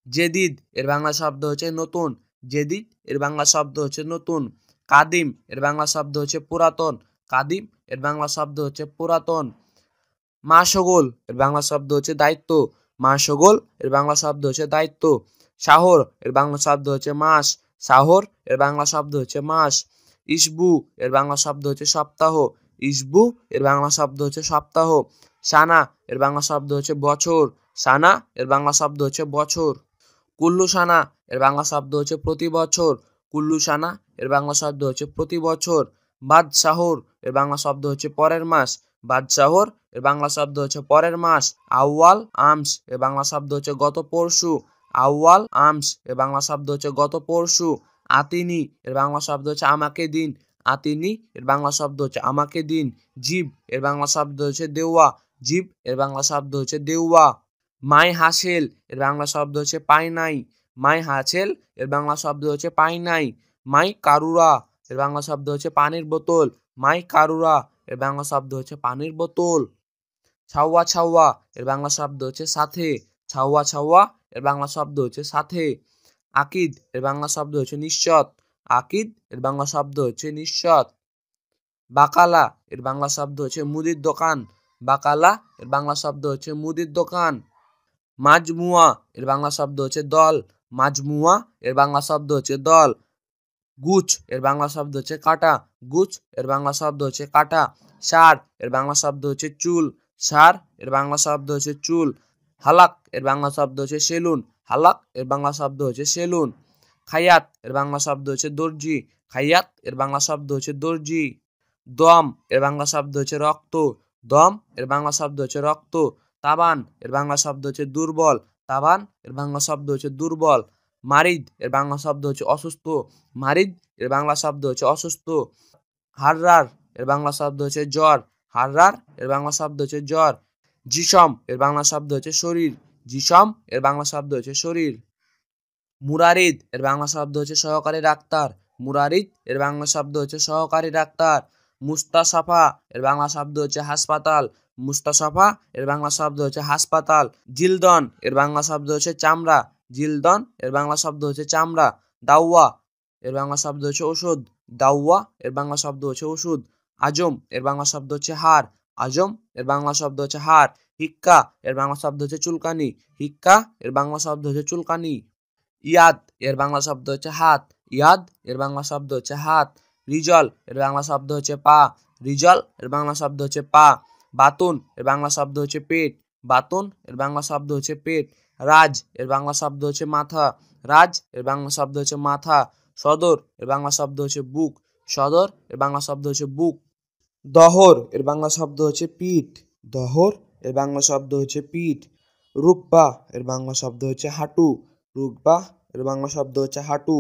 S1: জেদিদ এর বাংলা শব্দ হচ্ছে নতুন। জেদিদ এর বাংলা শব্দ হচ্ছে নতুন। কাদিম এর বাংলা শব্দ হচ্ছে পুরাতন। কাদিম এর বাংলা শব্দ হচ্ছে পুরাতন। মাসগোল এর বাংলা শব্দ হচ্ছে দায়িত্ব। মাসগোল এর বাংলা শব্দ হচ্ছে দায়িত্ব। শাহর এর বাংলা শব্দ হচ্ছে মাস। শাহর এর বাংলা শব্দ হচ্ছে মাস। ইসবু এর বাংলা শব্দ হচ্ছে সপ্তাহ। ইসবু এর বাংলা শব্দ হচ্ছে সপ্তাহ। সানা এর বাংলা শব্দ হচ্ছে বছর। সানা এর বাংলা শব্দ হচ্ছে বছর। কুল্লু সানা এর বাংলা শব্দ হচ্ছে প্রতি বছর। কুল্লু সানা এর বাংলা শব্দ হচ্ছে প্রতি বছর। বাদশাহর এর বাংলা শব্দ হচ্ছে পরের মাস। বাদশাহর এর বাংলা শব্দ হচ্ছে পরের মাস। আউয়াল আমস এর বাংলা শব্দ হচ্ছে গত পরশু। আউয়াল আমস এর বাংলা শব্দ হচ্ছে গত পরশু। আতিনি এর বাংলা শব্দ হচ্ছে আমাকে দিন। আতিনি এর বাংলা শব্দ হচ্ছে আমাকে দিন। জিব এর বাংলা শব্দ হচ্ছে দেওয়া। জিব এর বাংলা শব্দ হচ্ছে দেওয়া। মাই হাসেল এর বাংলা শব্দ হচ্ছে পাই নাই। মাই হাসেল এর বাংলা শব্দ হচ্ছে পাই নাই। মাই কারুরা এর বাংলা শব্দ হচ্ছে পানির বোতল। মাই কারুরা এর বাংলা শব্দ হচ্ছে পানির বোতল। ছাওয়া ছাওয়া এর বাংলা শব্দ হচ্ছে সাথে। ছাওয়া ছাওয়া এর বাংলা শব্দ হচ্ছে সাথে। আকিদ এর বাংলা শব্দ হচ্ছে নিশ্চত। আকিদ এর বাংলা শব্দ হচ্ছে নিশ্চত। বাকালা এর বাংলা শব্দ হচ্ছে মুদির দোকান। বাকালা এর বাংলা শব্দ হচ্ছে মুদির দোকান। মাজমুয়া এর বাংলা শব্দ হচ্ছে দল। মাজমুয়া এর বাংলা শব্দ হচ্ছে দল। গুছ এর বাংলা শব্দ হচ্ছে কাটা। গুছ এর বাংলা শব্দ হচ্ছে কাটা। সার এর বাংলা শব্দ হচ্ছে চুল। সার এর বাংলা শব্দ হচ্ছে চুল। হালাক এর বাংলা শব্দ হচ্ছে সেলুন। হালাক এর বাংলা শব্দ হচ্ছে সেলুন। খায়াত এর বাংলা শব্দ হচ্ছে দর্জি। খায়াত এর বাংলা শব্দ হচ্ছে দর্জি। দম এর বাংলা শব্দ হচ্ছে রক্ত। দম এর বাংলা শব্দ হচ্ছে রক্ত। তাবান এর বাংলা শব্দ হচ্ছে দুর্বল। তাবান এর বাংলা শব্দ হচ্ছে দুর্বল। মারিদ এর বাংলা শব্দ হচ্ছে অসুস্থ। মারিদ এর বাংলা শব্দ হচ্ছে অসুস্থ। হাররার এর বাংলা শব্দ হচ্ছে জ্বর। হাররার এর বাংলা শব্দ হচ্ছে জ্বর। জিসম এর বাংলা শব্দ হচ্ছে শরীর। জিসম এর বাংলা শব্দ হচ্ছে শরীর। মুরারিদ এর বাংলা শব্দ হচ্ছে সহকারী ডাক্তার। মুরারিদ এর বাংলা শব্দ হচ্ছে সহকারী ডাক্তার। মুস্তাসাফা এর বাংলা শব্দ হচ্ছে হাসপাতাল। মুস্তাসাফা এর বাংলা শব্দ হচ্ছে হাসপাতাল। জিলদন এর বাংলা শব্দ হচ্ছে চামড়া। জিলদন এর বাংলা শব্দ হচ্ছে চামড়া। দাওয়া এর বাংলা শব্দ হচ্ছে ওষুধ। দাওয়া এর বাংলা শব্দ হচ্ছে ওষুধ। আজম এর বাংলা শব্দ হচ্ছে হাড়। আজম এর বাংলা শব্দ হচ্ছে হাড়। হিক্কা এর বাংলা শব্দ হচ্ছে চুলকানি। হিক্কা এর বাংলা শব্দ হচ্ছে চুলকানি। ইয়াদ এর বাংলা শব্দ হচ্ছে হাত। ইয়াদ এর বাংলা শব্দ হচ্ছে হাত। রিজল এর বাংলা শব্দ হচ্ছে পা। রিজল এর বাংলা শব্দ হচ্ছে পা। বাতুন এর বাংলা শব্দ হচ্ছে পেট। বাতুন এর বাংলা শব্দ হচ্ছে পেট। রাজ এর বাংলা শব্দ হচ্ছে মাথা। রাজ এর বাংলা শব্দ হচ্ছে মাথা। সদর এর বাংলা শব্দ হচ্ছে বুক। সদর এর বাংলা শব্দ হচ্ছে বুক। দহর এর বাংলা শব্দ হচ্ছে পিঠ। দহর এর বাংলা শব্দ হচ্ছে পিঠ। রুকবা এর বাংলা শব্দ হচ্ছে হাঁটু। রুকবা এর বাংলা শব্দ হচ্ছে হাঁটু।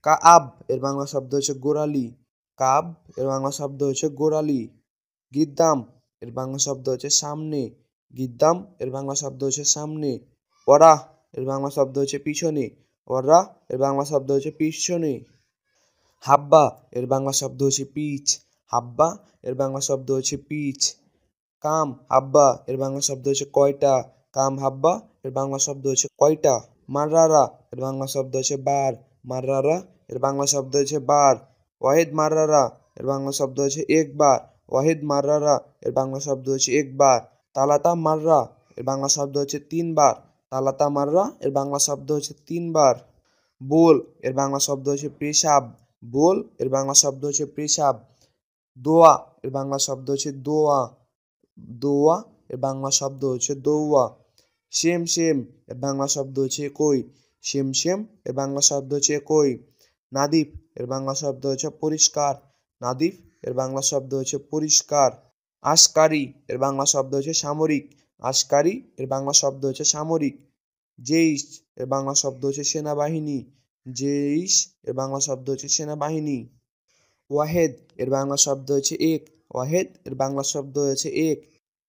S1: কাআব এর বাংলা শব্দ হচ্ছে গোড়ালি। কাব এর বাংলা শব্দ হচ্ছে গোড়ালি। গিদ্দাম এর বাংলা শব্দ হচ্ছে সামনে। গিদ্দাম এর বাংলা শব্দ হচ্ছে সামনে। ওরা এর বাংলা শব্দ হচ্ছে পিছনে। ওরা এর বাংলা শব্দ হচ্ছে পিছনে। হাব্বা এর বাংলা শব্দ হচ্ছে পিচ। হাব্বা এর বাংলা শব্দ হচ্ছে পিচ। কাম হাব্বা এর বাংলা শব্দ হচ্ছে কয়টা। কাম হাব্বা এর বাংলা শব্দ হচ্ছে কয়টা। মাররারা এর বাংলা শব্দ হচ্ছে বার।
S2: মাররারা এর বাংলা শব্দ হচ্ছে বার। ওয়াহিদ মাররারা এর বাংলা শব্দ হচ্ছে একবার। ওয়াহিদ মাররারা এর বাংলা শব্দ হচ্ছে একবার। তালাতা মাররা এর বাংলা শব্দ হচ্ছে তিনবার। তালাতা মাররা এর বাংলা শব্দ হচ্ছে তিনবার। বোল এর বাংলা শব্দ হচ্ছে পেশাব। বোল এর বাংলা শব্দ হচ্ছে পেশাব। দোয়া এর বাংলা শব্দ হচ্ছে দোয়া। দোয়া এর বাংলা শব্দ হচ্ছে দৌয়া। সেম সেম এর বাংলা শব্দ হচ্ছে একই। সেম সেম এর বাংলা শব্দ হচ্ছে একই। নাদিফ এর বাংলা শব্দ হচ্ছে পরিষ্কার। নাদিফ এর বাংলা শব্দ হচ্ছে পরিষ্কার। আশকারি এর বাংলা শব্দ হচ্ছে সামরিক। আশকারি এর বাংলা শব্দ হচ্ছে সামরিক। জেইশ এর বাংলা শব্দ হচ্ছে সেনাবাহিনী। জেইশ এর বাংলা শব্দ হচ্ছে সেনাবাহিনী। ওয়াহেদ এর বাংলা শব্দ হচ্ছে এক। ওয়াহেদ এর বাংলা শব্দ হচ্ছে এক।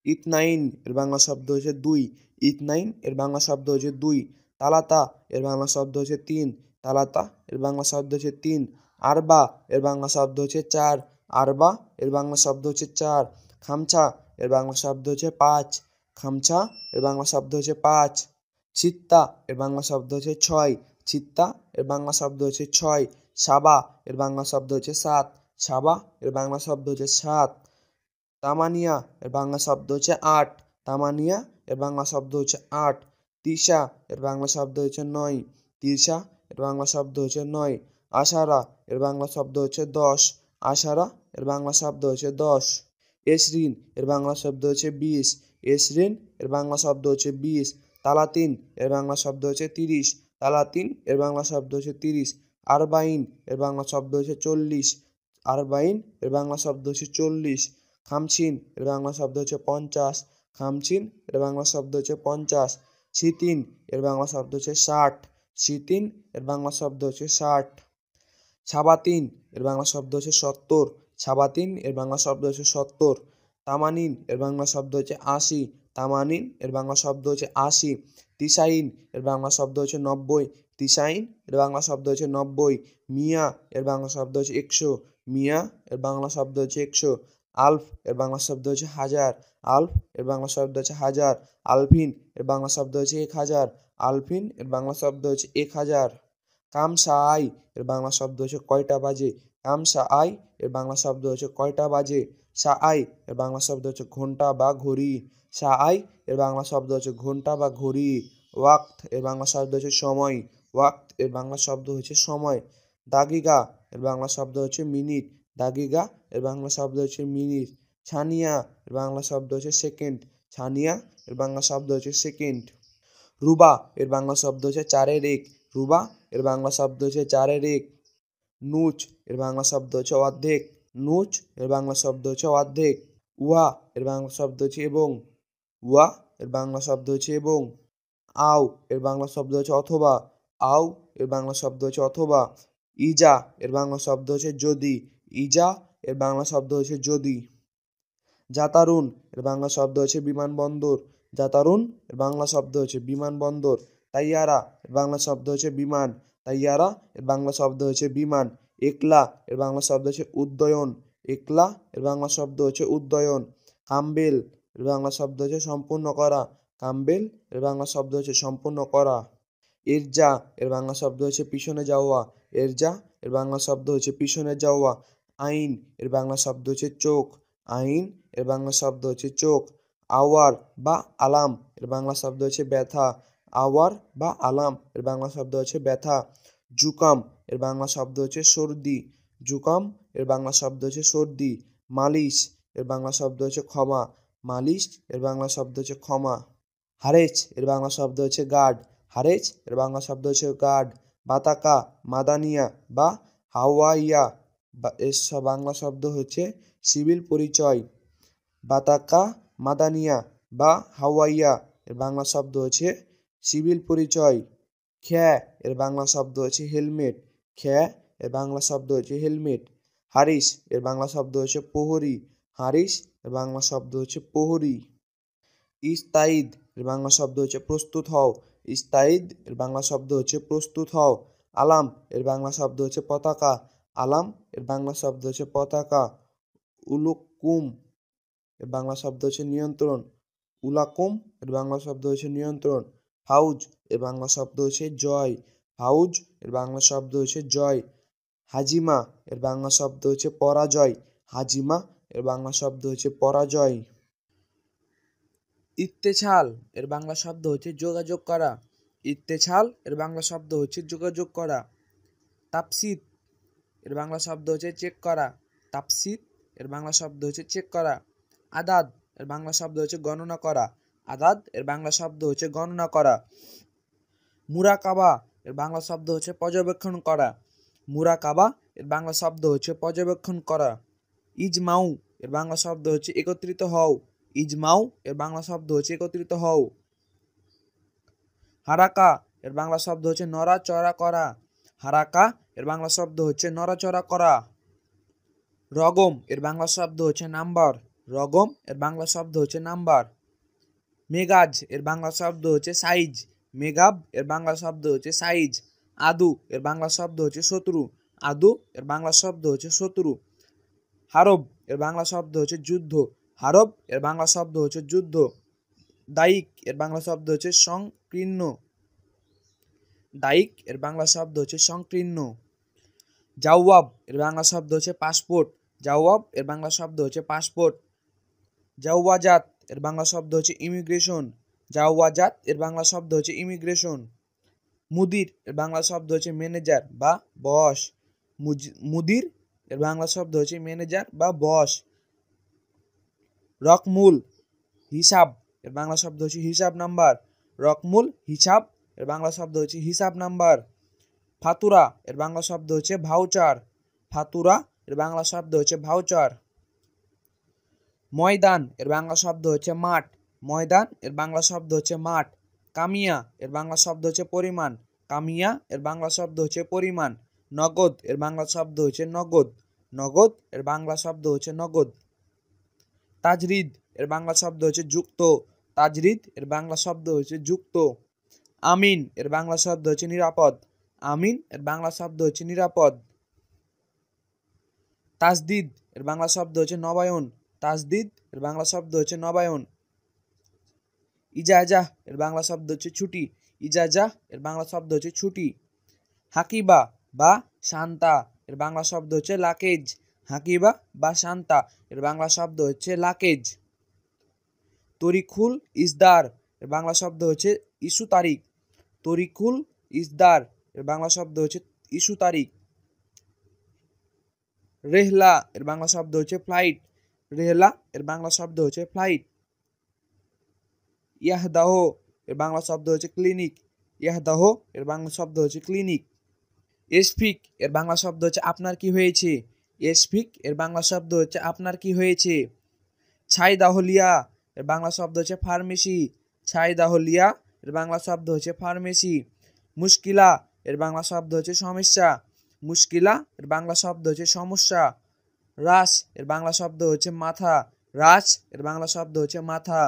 S2: ইতনাইন এর বাংলা শব্দ হচ্ছে দুই। ইতনাইন এর বাংলা শব্দ হচ্ছে দুই। তালাতা এর বাংলা শব্দ হচ্ছে তিন। তালাতা এর বাংলা শব্দ হচ্ছে তিন। আরবা এর বাংলা শব্দ হচ্ছে চার। আরবা এর বাংলা শব্দ হচ্ছে চার। খামছা এর বাংলা শব্দ হচ্ছে পাঁচ। খামছা এর বাংলা শব্দ হচ্ছে পাঁচ। ছিত্তা এর বাংলা শব্দ হচ্ছে ছয়। ছিত্তা এর বাংলা শব্দ হচ্ছে ছয়। সাবা এর বাংলা শব্দ হচ্ছে সাত। সাবা এর বাংলা শব্দ হচ্ছে সাত। তামানিয়া এর বাংলা শব্দ হচ্ছে আট। তামানিয়া এর বাংলা শব্দ হচ্ছে আট। তিসা এর বাংলা শব্দ হচ্ছে নয়। তিসা এর বাংলা শব্দ হচ্ছে নয়। আষাঢ়া এর বাংলা শব্দ হচ্ছে দশ। আষাঢ়া এর বাংলা শব্দ হচ্ছে দশ। এসরিন এর বাংলা শব্দ হচ্ছে বিশ। এসরিন এর বাংলা শব্দ হচ্ছে বিশ। তালাতিন এর বাংলা শব্দ হচ্ছে তিরিশ। তালাতিন এর বাংলা শব্দ হচ্ছে তিরিশ। আরবাইন এর বাংলা শব্দ হচ্ছে চল্লিশ। আরবাইন এর বাংলা শব্দ হচ্ছে চল্লিশ। খামছিন এর বাংলা শব্দ হচ্ছে পঞ্চাশ। খামছিন এর বাংলা শব্দ হচ্ছে পঞ্চাশ। সিতিন এর বাংলা শব্দ হচ্ছে ষাট। সিতিন এর বাংলা শব্দ হচ্ছে ষাট। সাবাতিন এর বাংলা শব্দ হচ্ছে সত্তর। সাবাতিন এর বাংলা শব্দ হচ্ছে সত্তর। তামানিন এর বাংলা শব্দ হচ্ছে আশি। তামানিন এর বাংলা শব্দ হচ্ছে আশি। তিসাইন এর বাংলা শব্দ হচ্ছে নব্বই। তিসাইন এর বাংলা শব্দ হচ্ছে নব্বই। মিয়া এর বাংলা শব্দ হচ্ছে একশো। মিয়া এর বাংলা শব্দ হচ্ছে একশো। আলফ এর বাংলা শব্দ হচ্ছে হাজার। আলফ এর বাংলা শব্দ হচ্ছে হাজার। আলফিন এর বাংলা শব্দ হচ্ছে ১,০০০। আলফিন এর বাংলা শব্দ হচ্ছে ১,০০০। কামসাই এর বাংলা শব্দ হচ্ছে কয়টা বাজে। কামসাই এর বাংলা শব্দ হচ্ছে কয়টা বাজে। সাআই এর বাংলা শব্দ হচ্ছে ঘন্টা বা ঘড়ি। সাআই এর বাংলা শব্দ হচ্ছে ঘন্টা বা ঘড়ি। ওয়াক্ত এর বাংলা শব্দ হচ্ছে সময়। ওয়াক্ত এর বাংলা শব্দ হচ্ছে সময়। দাগিগা এর বাংলা শব্দ হচ্ছে মিনিট। দাগিগা এর বাংলা শব্দ হচ্ছে মিনিট। ছানিয়া এর বাংলা শব্দ হচ্ছে সেকেন্ড। ছানিয়া এর বাংলা শব্দ হচ্ছে সেকেন্ড। রুবা এর বাংলা শব্দ হচ্ছে চারের এক। রুবা এর বাংলা শব্দ হচ্ছে চারের এক। নুচ এর বাংলা শব্দ হচ্ছে অর্ধেক। নুচ এর বাংলা শব্দ হচ্ছে অর্ধেক। উহা এর বাংলা শব্দ হচ্ছে এবং। উহা এর বাংলা শব্দ হচ্ছে এবং। আও এর বাংলা শব্দ হচ্ছে অথবা। আও এর বাংলা শব্দ হচ্ছে অথবা। ইজা এর বাংলা শব্দ হচ্ছে যদি। ইজা এর বাংলা শব্দ হচ্ছে যদি। যাতারুন এর বাংলা শব্দ হচ্ছে বিমানবন্দর। যাতারুন এর বাংলা শব্দ হচ্ছে বিমানবন্দর। তাইয়ারা এর বাংলা শব্দ হচ্ছে বিমান। তাইয়ারা এর বাংলা শব্দ হচ্ছে বিমান। একলা এর বাংলা শব্দ হচ্ছে উদ্যয়ন। একলা এর বাংলা শব্দ হচ্ছে উদ্যয়ন। কাম্বেল এর বাংলা শব্দ হচ্ছে সম্পূর্ণ করা। কাম্বেল এর বাংলা শব্দ হচ্ছে সম্পূর্ণ করা। ইরজা এর বাংলা শব্দ হচ্ছে পিছনে যাওয়া। ইরজা এর বাংলা শব্দ হচ্ছে পিছনে যাওয়া। আইন এর বাংলা শব্দ হচ্ছে চোখ। আইন এর বাংলা শব্দ হচ্ছে চোখ। আওয়ার বা আলাম এর বাংলা শব্দ হচ্ছে ব্যথা। আওয়ার বা আলাম এর বাংলা শব্দ হচ্ছে ব্যথা। জুকাম এর বাংলা শব্দ হচ্ছে সর্দি। জুকাম এর বাংলা শব্দ হচ্ছে সর্দি। মালিশ এর বাংলা শব্দ হচ্ছে ক্ষমা। মালিশ এর বাংলা শব্দ হচ্ছে ক্ষমা। হারেচ এর বাংলা শব্দ হচ্ছে গার্ড। হারেচ এর বাংলা শব্দ হচ্ছে গার্ড। বাতাকা মাদানিয়া বা হাওয়াইয়া বা এর বাংলা শব্দ হচ্ছে সিভিল পরিচয়। বাতাকা মাদানিয়া বা হাওয়াইয়া এর বাংলা শব্দ হচ্ছে সিভিল পরিচয়। খ্যা এর বাংলা শব্দ হচ্ছে হেলমেট। খ্যা এর বাংলা শব্দ হচ্ছে হেলমেট। হারিস এর বাংলা শব্দ হচ্ছে প্রহরী। হারিস এর বাংলা শব্দ হচ্ছে প্রহরী। ইস্তাইদ এর বাংলা শব্দ হচ্ছে প্রস্তুত হও। ইস্তাইদ এর বাংলা শব্দ হচ্ছে প্রস্তুত হও। আলাম এর বাংলা শব্দ হচ্ছে পতাকা। আলাম এর বাংলা শব্দ হচ্ছে পতাকা। উলুকুম এর বাংলা শব্দ হচ্ছে নিয়ন্ত্রণ। উলাকুম এর বাংলা শব্দ হচ্ছে নিয়ন্ত্রণ। ফাউজ এর বাংলা শব্দ হচ্ছে জয়। হাউজ এর বাংলা শব্দ হচ্ছে জয়। হাজিমা এর বাংলা শব্দ হচ্ছে পরাজয়। হাজিমা এর বাংলা শব্দ হচ্ছে পরাজয়।
S1: ইত্তেছাল এর বাংলা শব্দ হচ্ছে যোগাযোগ করা। ইত্তেছাল এর বাংলা শব্দ হচ্ছে যোগাযোগ করা। তাপসিদ এর বাংলা শব্দ হচ্ছে চেক করা। তাপসিদ এর বাংলা শব্দ হচ্ছে চেক করা। আদাদ এর বাংলা শব্দ হচ্ছে গণনা করা। আদাদ এর বাংলা শব্দ হচ্ছে গণনা করা। মুরাকাবা এর বাংলা শব্দ হচ্ছে পর্যবেক্ষণ করা। মুরাকাবা এর বাংলা শব্দ হচ্ছে পর্যবেক্ষণ করা। ইজমাউ এর বাংলা শব্দ হচ্ছে একত্রিত হও। ইজমাউ এর বাংলা শব্দ হচ্ছে একত্রিত হও। হারাকা এর বাংলা শব্দ হচ্ছে নড়াচড়া করা। হারাকা এর বাংলা শব্দ হচ্ছে নড়াচড়া করা। রগম এর বাংলা শব্দ হচ্ছে নাম্বার। রগম এর বাংলা শব্দ হচ্ছে নাম্বার। মেগাজ এর বাংলা শব্দ হচ্ছে সাইজ। মেগাব এর বাংলা শব্দ হচ্ছে সাইজ। আদু এর বাংলা শব্দ হচ্ছে শত্রু। আদু এর বাংলা শব্দ হচ্ছে শত্রু। হারব এর বাংলা শব্দ হচ্ছে যুদ্ধ। হারব এর বাংলা শব্দ হচ্ছে যুদ্ধ। দায়িক এর বাংলা শব্দ হচ্ছে সংকীর্ণ। দায়িক এর বাংলা শব্দ হচ্ছে সংকীর্ণ। জাওয়াব এর বাংলা শব্দ হচ্ছে পাসপোর্ট। জাওয়াব এর বাংলা শব্দ হচ্ছে পাসপোর্ট। জাওয়াজাত এর বাংলা শব্দ হচ্ছে ইমিগ্রেশন। জাওয়াজাত এর বাংলা শব্দ হচ্ছে ইমিগ্রেশন। মুদির এর বাংলা শব্দ হচ্ছে ম্যানেজার বা বস। মুদির এর বাংলা শব্দ হচ্ছে ম্যানেজার বা বস। রকমুল হিসাব এর বাংলা শব্দ হচ্ছে হিসাব নাম্বার। রকমুল হিসাব এর বাংলা শব্দ হচ্ছে হিসাব নাম্বার। ফাতুরা এর বাংলা শব্দ হচ্ছে ভাউচার। ফাতুরা এর বাংলা শব্দ হচ্ছে ভাউচার। ময়দান এর বাংলা শব্দ হচ্ছে মাঠ। ময়দান এর বাংলা শব্দ হচ্ছে মাঠ। কামিয়া এর বাংলা শব্দ হচ্ছে পরিমাণ। কামিয়া এর বাংলা শব্দ হচ্ছে পরিমাণ। নগদ এর বাংলা শব্দ হচ্ছে নগদ। নগদ এর বাংলা শব্দ হচ্ছে নগদ। তাজরিদ এর বাংলা শব্দ হচ্ছে যুক্ত। তাজরিদ এর বাংলা শব্দ হচ্ছে যুক্ত। আমিন এর বাংলা শব্দ হচ্ছে নিরাপদ। আমিন এর বাংলা শব্দ হচ্ছে নিরাপদ। তাজদিদ এর বাংলা শব্দ হচ্ছে নবায়ন। তাজদিদ এর বাংলা শব্দ হচ্ছে নবায়ন। ইজাজা এর বাংলা শব্দ হচ্ছে ছুটি। ইজাজা এর বাংলা শব্দ হচ্ছে ছুটি। হাকিবা বা শান্তা এর বাংলা শব্দ হচ্ছে লাকেজ। হাকিবা বা শান্তা এর বাংলা শব্দ হচ্ছে লাকেজ। তরিকুল ইসদার এর বাংলা শব্দ হচ্ছে ইস্যু তারিখ। তরিকুল ইসদার এর বাংলা শব্দ হচ্ছে ইস্যু তারিখ। রেহলা এর বাংলা শব্দ হচ্ছে ফ্লাইট। রেহলা এর বাংলা শব্দ হচ্ছে ফ্লাইট। ইয়াহদাহ এর বাংলা শব্দ হচ্ছে ক্লিনিক। ইয়াহদাহ এর বাংলা শব্দ হচ্ছে ক্লিনিক। এসফিক এর বাংলা শব্দ হচ্ছে আপনার কি হয়েছে। এসফিক এর বাংলা শব্দ হচ্ছে আপনার কি হয়েছে। ছাই দাহলিয়া এর বাংলা শব্দ হচ্ছে ফার্মেসি। ছাই দাহলিয়া এর বাংলা শব্দ হচ্ছে ফার্মেসি। মুশকিলা এর বাংলা শব্দ হচ্ছে সমস্যা। মুশকিলা এর বাংলা শব্দ হচ্ছে সমস্যা। রাস এর বাংলা শব্দ হচ্ছে মাথা। রাস এর বাংলা শব্দ হচ্ছে মাথা।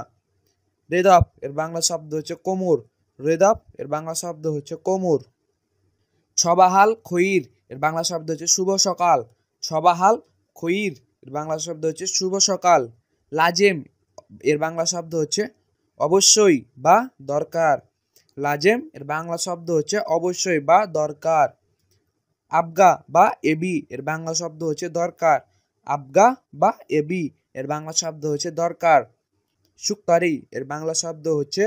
S1: রেদপ এর বাংলা শব্দ হচ্ছে কোমর। রেদপ এর বাংলা শব্দ হচ্ছে কোমর। ছবাহাল খইর এর বাংলা শব্দ হচ্ছে শুভ সকাল। ছবাহাল খইর এর বাংলা শব্দ হচ্ছে শুভ সকাল। লাজেম এর বাংলা শব্দ হচ্ছে অবশ্যই বা দরকার। লাজেম এর বাংলা শব্দ হচ্ছে অবশ্যই বা দরকার। আবগা বা এবি এর বাংলা শব্দ হচ্ছে দরকার। আবগা বা এবি এর বাংলা শব্দ হচ্ছে দরকার। সুক্কারি এর বাংলা শব্দ হচ্ছে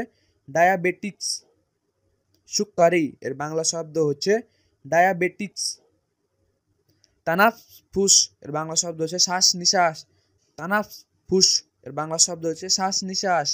S1: ডায়াবেটিক্স। সুক্কারি এর বাংলা শব্দ হচ্ছে ডায়াবেটিক্স। তানাফুস এর বাংলা শব্দ হচ্ছে শ্বাস নিঃশ্বাস। তানাফুস এর বাংলা শব্দ হচ্ছে শ্বাস নিঃশ্বাস।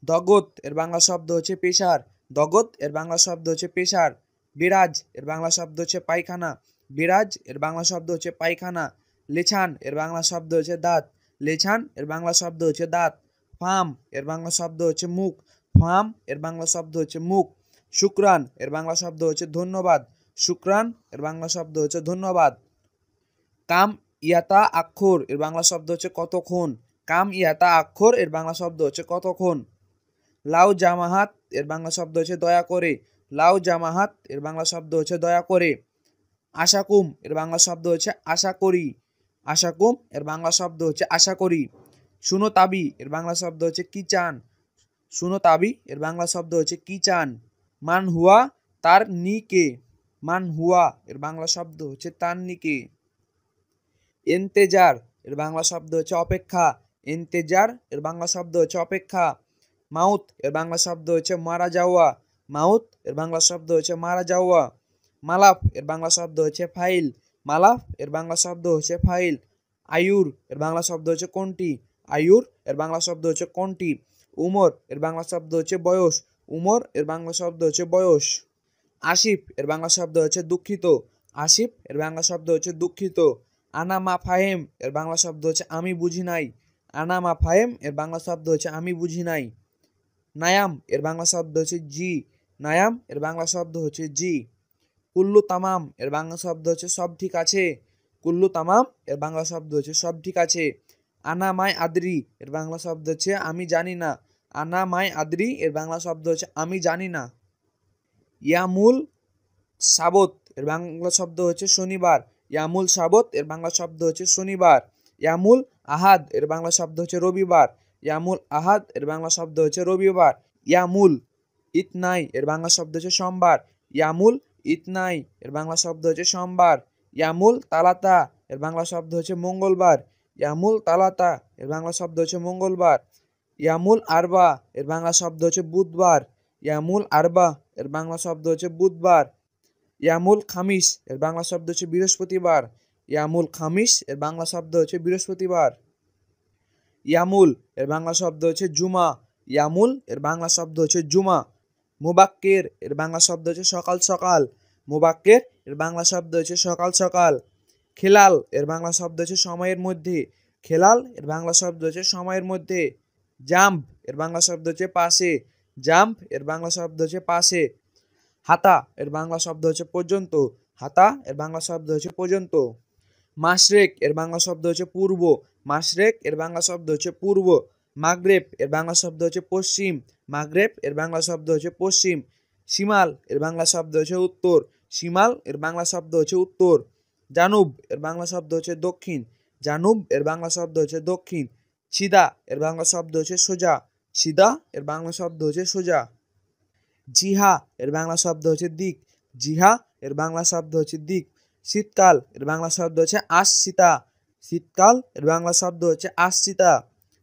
S1: দগত এর বাংলা শব্দ হচ্ছে পেশার। দগত এর বাংলা শব্দ হচ্ছে পেশার। বিরাজ এর বাংলা শব্দ হচ্ছে পায়খানা। বিরাজ এর বাংলা শব্দ হচ্ছে পায়খানা। লেছান এর বাংলা শব্দ হচ্ছে দাঁত। লেছান এর বাংলা শব্দ হচ্ছে দাঁত। ফাম এর বাংলা শব্দ হচ্ছে মুখ। ফাম এর বাংলা শব্দ হচ্ছে মুখ। শুক্রান এর বাংলা শব্দ হচ্ছে ধন্যবাদ। শুক্রান এর বাংলা শব্দ হচ্ছে ধন্যবাদ। কাম ইয়াতা আক্ষর এর বাংলা শব্দ হচ্ছে কতক্ষণ। কাম ইয়াতা আক্ষর এর বাংলা শব্দ হচ্ছে কতক্ষণ। লাউ জামাহাত এর বাংলা শব্দ হচ্ছে দয়া করে। লাউ জামাহাত এর বাংলা শব্দ হচ্ছে দয়া করে। আশাকুম এর বাংলা শব্দ হচ্ছে আশা করি। আশাকুম এর বাংলা শব্দ হচ্ছে আশা করি। শুনো তাবি এর বাংলা শব্দ হচ্ছে কি চান। শুনো তাবি এর বাংলা শব্দ হচ্ছে কি চান। মান হুয়া
S2: তার নিকে। মান হুয়া এর বাংলা শব্দ হচ্ছে তার নিকে। এন্তেজার এর বাংলা শব্দ হচ্ছে অপেক্ষা। এন্তেজার এর বাংলা শব্দ হচ্ছে অপেক্ষা। মাউত এর বাংলা শব্দ হচ্ছে মারা যাওয়া। মাউত এর বাংলা শব্দ হচ্ছে মারা যাওয়া। মালাফ এর বাংলা শব্দ হচ্ছে ফাইল। মালাফ এর বাংলা শব্দ হচ্ছে ফাইল। আয়ুর এর বাংলা শব্দ হচ্ছে কোনটি। আয়ুর এর বাংলা শব্দ হচ্ছে কোনটি। উমর এর বাংলা শব্দ হচ্ছে বয়স। উমর এর বাংলা শব্দ হচ্ছে বয়স। আসিফ এর বাংলা শব্দ হচ্ছে দুঃখিত। আসিফ এর বাংলা শব্দ হচ্ছে দুঃখিত। আনা মা ফাহেম এর বাংলা শব্দ হচ্ছে আমি বুঝি নাই। আনা মা ফাহেম এর বাংলা শব্দ হচ্ছে আমি বুঝি নাই। নায়াম এর বাংলা শব্দ হচ্ছে জি। নায়াম এর বাংলা শব্দ হচ্ছে জি। কুল্লু তামাম এর বাংলা শব্দ হচ্ছে সব ঠিক আছে। কুল্লু তামাম এর বাংলা শব্দ হচ্ছে সব ঠিক আছে। আনা মাই আদরি এর বাংলা শব্দ হচ্ছে আমি জানি না। আনা মাই আদরি এর বাংলা শব্দ হচ্ছে আমি জানি না। ইয়ামুল সাবত এর বাংলা শব্দ হচ্ছে শনিবার। ইয়ামুল সাবত এর বাংলা শব্দ হচ্ছে শনিবার। ইয়ামুল আহাদ এর বাংলা শব্দ হচ্ছে রবিবার। ইয়ামুল আহাদ এর বাংলা শব্দ হচ্ছে রবিবার। ইয়ামুল ইতনাই এর বাংলা শব্দ হচ্ছে সোমবার। ইয়ামুল ইতনাই এর বাংলা শব্দ হচ্ছে সোমবার। ইয়ামুল তালাতা এর বাংলা শব্দ হচ্ছে মঙ্গলবার। ইয়ামুল তালাতা এর বাংলা শব্দ হচ্ছে মঙ্গলবার। ইয়ামুল আরবা এর বাংলা শব্দ হচ্ছে বুধবার। ইয়ামুল আরবা এর বাংলা শব্দ হচ্ছে বুধবার। ইয়ামুল খামিস এর বাংলা শব্দ হচ্ছে বৃহস্পতিবার। ইয়ামুল খামিস এর বাংলা শব্দ হচ্ছে বৃহস্পতিবার। ইয়ামুল এর বাংলা শব্দ হচ্ছে জুমা। ইয়ামুল এর বাংলা শব্দ হচ্ছে জুমা। মুবাক্কের এর বাংলা শব্দ হচ্ছে সকাল সকাল। মুবাক্কের এর বাংলা শব্দ হচ্ছে সকাল সকাল। খেলাল এর বাংলা শব্দ হচ্ছে সময়ের মধ্যে। খেলাল এর বাংলা শব্দ হচ্ছে সময়ের মধ্যে। জাম্প এর বাংলা শব্দ হচ্ছে পাশে। জাম্প এর বাংলা শব্দ হচ্ছে পাশে। হাতা এর বাংলা শব্দ হচ্ছে পর্যন্ত। হাতা এর বাংলা শব্দ হচ্ছে পর্যন্ত। মাশরেক এর বাংলা শব্দ হচ্ছে পূর্ব। মাশরেক এর বাংলা শব্দ হচ্ছে পূর্ব। মাগরেব এর বাংলা শব্দ হচ্ছে পশ্চিম। মাগরেব এর বাংলা শব্দ হচ্ছে পশ্চিম। শিমাল এর বাংলা শব্দ হচ্ছে উত্তর। শিমাল এর বাংলা শব্দ হচ্ছে উত্তর। জানুব এর বাংলা শব্দ হচ্ছে দক্ষিণ। জানুব এর বাংলা শব্দ হচ্ছে দক্ষিণ। সিদা এর বাংলা শব্দ হচ্ছে সোজা। সিদা এর বাংলা শব্দ হচ্ছে সোজা। জিহা এর বাংলা শব্দ হচ্ছে দিক। জিহা এর বাংলা শব্দ হচ্ছে দিক। শীতকাল এর বাংলা শব্দ হচ্ছে আশ্বিতা। শীতকাল এর বাংলা শব্দ হচ্ছে আশ্বিতা।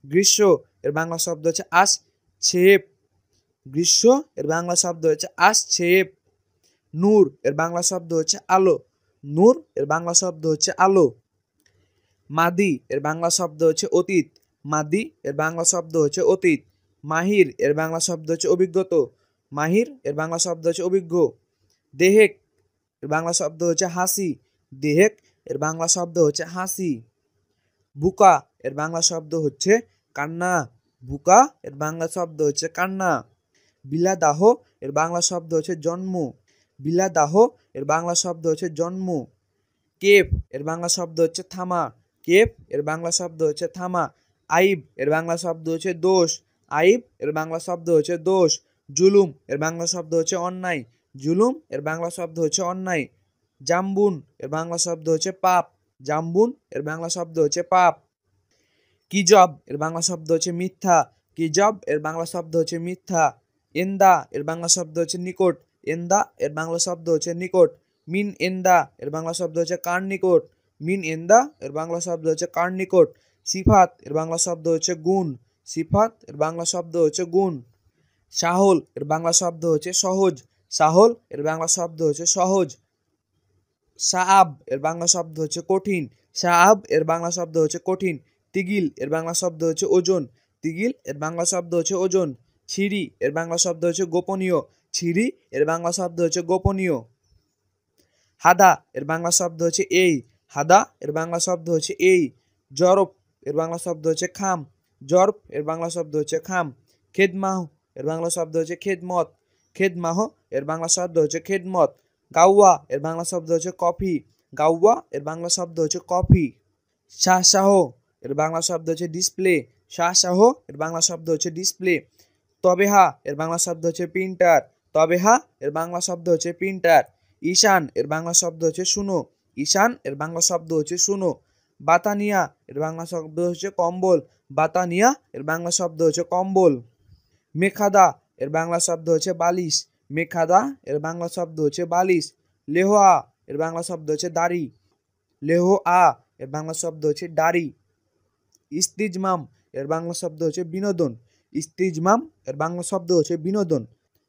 S2: গ্রীষ্ম এর বাংলা শব্দ হচ্ছে আসছেপ। গ্রীষ্ম এর বাংলা শব্দ হচ্ছে আসছেপ। নূর এর বাংলা শব্দ হচ্ছে আলো। নূর এর বাংলা শব্দ হচ্ছে আলো। মাদি এর বাংলা শব্দ হচ্ছে অতীত। মাদি এর বাংলা শব্দ হচ্ছে অতীত। মাহির এর বাংলা শব্দ হচ্ছে অভিজ্ঞত। মাহির এর বাংলা শব্দ হচ্ছে অভিজ্ঞ। দেহেক এর বাংলা শব্দ হচ্ছে হাসি। দেহেক এর বাংলা শব্দ হচ্ছে হাসি। বুকা এর বাংলা শব্দ হচ্ছে কান্না। বুকা এর বাংলা শব্দ হচ্ছে কান্না। বিলাদাহ এর বাংলা শব্দ হচ্ছে জন্ম। বিলাদাহ এর বাংলা শব্দ হচ্ছে জন্ম। কেপ এর বাংলা শব্দ হচ্ছে থামা। কেপ এর বাংলা শব্দ হচ্ছে থামা। আইব এর বাংলা শব্দ হচ্ছে দোষ। আইব এর বাংলা শব্দ হচ্ছে দোষ। জুলুম এর বাংলা শব্দ হচ্ছে অন্যায়। জুলুম এর বাংলা শব্দ হচ্ছে অন্যায়। জাম্বুন এর বাংলা শব্দ হচ্ছে পাপ। জাম্বুন এর বাংলা শব্দ হচ্ছে পাপ। কিজব এর বাংলা শব্দ হচ্ছে মিথ্যা। কিজব এর বাংলা শব্দ হচ্ছে মিথ্যা। এন্দা এর বাংলা শব্দ হচ্ছে নিকট। এন্দা এর বাংলা শব্দ হচ্ছে নিকট। মিন এন্দা এর বাংলা শব্দ হচ্ছে কার নিকট। মিন এন্দা এর বাংলা শব্দ হচ্ছে কার নিকট। সিফাত এর বাংলা শব্দ হচ্ছে গুণ। সিফাত এর বাংলা শব্দ হচ্ছে গুণ। সাহল এর বাংলা শব্দ হচ্ছে সহজ। সাহল এর বাংলা শব্দ হচ্ছে সহজ। সাআব এর বাংলা শব্দ হচ্ছে কঠিন। সাআব এর বাংলা শব্দ হচ্ছে কঠিন। তিগিল এর বাংলা শব্দ হচ্ছে ওজন। তিগিল এর বাংলা শব্দ হচ্ছে ওজন। ছিরি এর বাংলা শব্দ হচ্ছে গোপনীয়। ছিরি এর বাংলা শব্দ হচ্ছে গোপনীয়। হাদা এর বাংলা শব্দ হচ্ছে এই। হাদা এর বাংলা শব্দ হচ্ছে এই। জরফ এর বাংলা শব্দ হচ্ছে খাম। জরফ এর বাংলা শব্দ হচ্ছে খাম। খেদমাহ এর বাংলা শব্দ হচ্ছে খেদমত। খেদমাহ এর বাংলা শব্দ হচ্ছে খেদমত। গাওয়া এর বাংলা শব্দ হচ্ছে কফি। গাওয়া এর বাংলা শব্দ হচ্ছে কফি। শাহ এর বাংলা শব্দ হচ্ছে ডিসপ্লে। শাহ এর বাংলা শব্দ হচ্ছে ডিসপ্লে। তবেহা এর বাংলা শব্দ হচ্ছে প্রিন্টার। তবেহা এর বাংলা শব্দ হচ্ছে প্রিন্টার। ঈশান এর বাংলা শব্দ হচ্ছে শুনো। ঈশান এর বাংলা শব্দ হচ্ছে শুনো। বাতানিয়া এর বাংলা শব্দ হচ্ছে কম্বল। বাতানিয়া এর বাংলা শব্দ হচ্ছে কম্বল। মেখাদা এর বাংলা শব্দ হচ্ছে বালিশ। মেখাদা এর বাংলা শব্দ হচ্ছে বালিশ। লেহোয়া এর বাংলা শব্দ হচ্ছে দাড়ি। লেহোয়া এর বাংলা শব্দ হচ্ছে দাড়ি। ইস্তিজমাম এর বাংলা শব্দ হচ্ছে বিনোদন। ইস্তিজমাম এর বাংলা শব্দ হচ্ছে বিনোদন।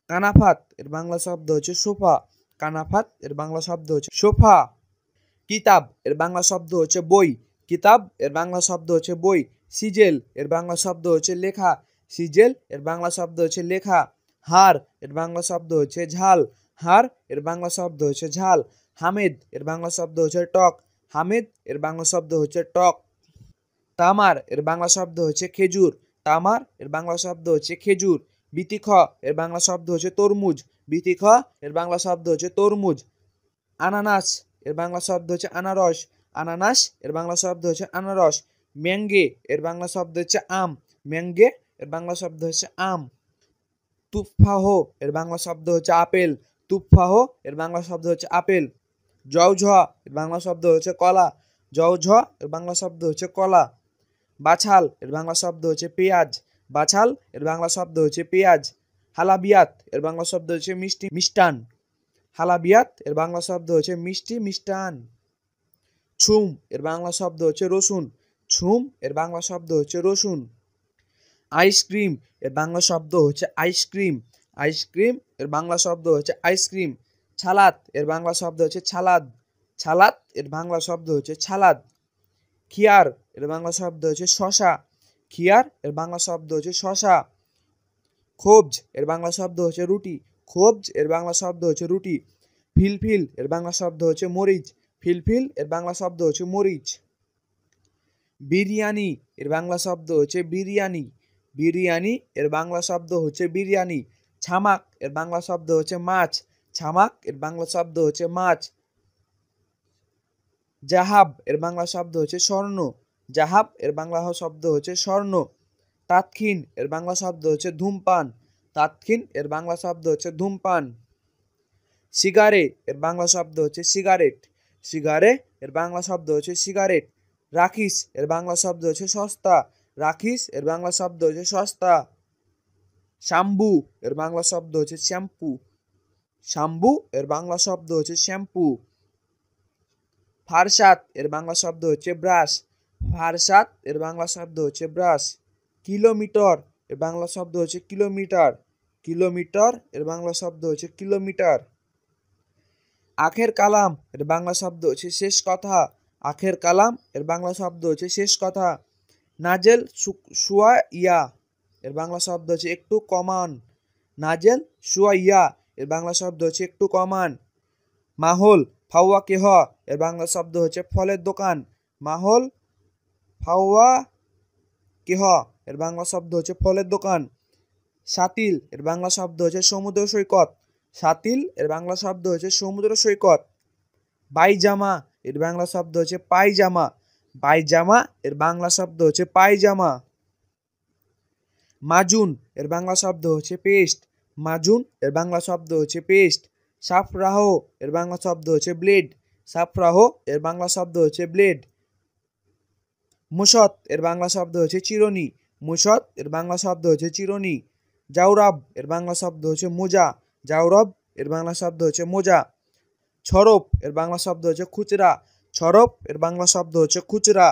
S2: কানাফাত এর বাংলা শব্দ হচ্ছে সোফা। কানাফাত এর বাংলা শব্দ হচ্ছে সোফা। কিতাব এর বাংলা শব্দ হচ্ছে বই। কিতাব এর বাংলা শব্দ হচ্ছে বই। সিজেল এর বাংলা শব্দ হচ্ছে লেখা। সিজেল এর বাংলা শব্দ হচ্ছে লেখা। হার এর বাংলা শব্দ হচ্ছে ঝাল। হার এর বাংলা শব্দ হচ্ছে ঝাল। হামেদ এর বাংলা শব্দ হচ্ছে টক। হামেদ এর বাংলা শব্দ হচ্ছে টক। তামার এর বাংলা শব্দ হচ্ছে খেজুর। তামার এর বাংলা শব্দ হচ্ছে খেজুর। বিতিখ এর বাংলা শব্দ হচ্ছে তরমুজ। বিতিখ এর বাংলা শব্দ হচ্ছে তরমুজ। আনানাস এর বাংলা শব্দ হচ্ছে আনারস। আনানাস এর বাংলা শব্দ হচ্ছে আনারস। ম্যাঙ্গে এর বাংলা শব্দ হচ্ছে আম। ম্যাঙ্গে এর বাংলা শব্দ হচ্ছে আম। তুফাহ এর বাংলা শব্দ হচ্ছে আপেল। তুফাহ এর বাংলা শব্দ হচ্ছে আপেল। জওঝ এর বাংলা শব্দ হচ্ছে কলা। জওঝ এর বাংলা শব্দ হচ্ছে কলা। বাছাল এর বাংলা শব্দ হচ্ছে পেঁয়াজ। বাছাল এর বাংলা শব্দ হচ্ছে পেঁয়াজ। হালাবিয়াত এর বাংলা শব্দ হচ্ছে মিষ্টি মিষ্টান। হালাবিয়াত এর বাংলা শব্দ হচ্ছে মিষ্টি মিষ্টান। ছুম এর বাংলা শব্দ হচ্ছে রসুন। ছুম এর বাংলা শব্দ হচ্ছে রসুন। আইসক্রিম এর বাংলা শব্দ হচ্ছে আইসক্রিম। আইসক্রিম এর বাংলা শব্দ হচ্ছে আইসক্রিম। ছালাদ এর বাংলা শব্দ হচ্ছে ছালাদ। ছালাদ এর বাংলা শব্দ হচ্ছে ছালাদ। খিয়ার এর বাংলা শব্দ হচ্ছে শশা। খিয়ার এর বাংলা শব্দ হচ্ছে শশা। খোবজ এর বাংলা শব্দ হচ্ছে রুটি। খোবজ এর বাংলা শব্দ হচ্ছে রুটি। ফিলফিল এর বাংলা শব্দ হচ্ছে মরিচ। ফিলফিল এর বাংলা শব্দ হচ্ছে মরিচ। বিরিয়ানি এর বাংলা শব্দ হচ্ছে বিরিয়ানি। বিরিয়ানি এর বাংলা শব্দ হচ্ছে বিরিয়ানি। ছামাক এর বাংলা শব্দ হচ্ছে মাছ। ছামাক এর বাংলা শব্দ হচ্ছে মাছ। জাহাব এর বাংলা শব্দ হচ্ছে স্বর্ণ। জাহাব এর বাংলা শব্দ হচ্ছে স্বর্ণ। তাৎক্ষীন এর বাংলা শব্দ হচ্ছে ধূমপান। তাৎক্ষীন এর বাংলা শব্দ হচ্ছে ধূমপান। সিগারে এর বাংলা শব্দ হচ্ছে সিগারেট। সিগারে এর বাংলা শব্দ হচ্ছে সিগারেট। রাখিস এর বাংলা শব্দ হচ্ছে সস্তা। রাখিস এর বাংলা শব্দ হচ্ছে সস্তা। শ্যাম্বু এর বাংলা শব্দ হচ্ছে শ্যাম্পু। শ্যাম্বু এর বাংলা শব্দ হচ্ছে শ্যাম্পু। ফারসাত এর বাংলা শব্দ হচ্ছে ব্রাশ। ফারসাত এর বাংলা শব্দ হচ্ছে ব্রাশ। কিলোমিটার এর বাংলা শব্দ হচ্ছে কিলোমিটার। কিলোমিটার এর বাংলা শব্দ হচ্ছে কিলোমিটার। আখের কালাম এর বাংলা শব্দ হচ্ছে শেষ কথা। আখের কালাম এর বাংলা শব্দ হচ্ছে শেষ কথা। নাজেল শুয়া ইয়া এর বাংলা শব্দ হচ্ছে একটু কমান। নাজেল শুয়া ইয়া এর বাংলা শব্দ হচ্ছে একটু কমান। মাহল ফাওয়া কেহ এর বাংলা শব্দ হচ্ছে ফলের দোকান। মাহল ফাওয়া কেহ এর বাংলা শব্দ হচ্ছে ফলের দোকান। শাতিল এর বাংলা শব্দ হচ্ছে সমুদ্র সৈকত। শাতিল এর বাংলা শব্দ হচ্ছে সমুদ্র সৈকত। বাইজামা এর বাংলা শব্দ হচ্ছে পায়জামা। বাইজামা এর বাংলা শব্দ হচ্ছে পায়জামা। মাজুন এর বাংলা শব্দ হচ্ছে পেস্ট। মাজুন এর বাংলা শব্দ হচ্ছে পেস্ট। সাফরাহ এর বাংলা শব্দ হচ্ছে ব্লেড। সাফরাহ এর বাংলা শব্দ হচ্ছে ব্লেড। মুসত এর বাংলা শব্দ হচ্ছে চিরুনি। মুসত এর বাংলা শব্দ হচ্ছে চিরুনি। জাউরাব এর বাংলা শব্দ হচ্ছে মোজা। জাউরব এর বাংলা শব্দ হচ্ছে মোজা। ছরপ এর বাংলা শব্দ হচ্ছে খুচরা। ছরপ এর বাংলা শব্দ হচ্ছে খুচরা।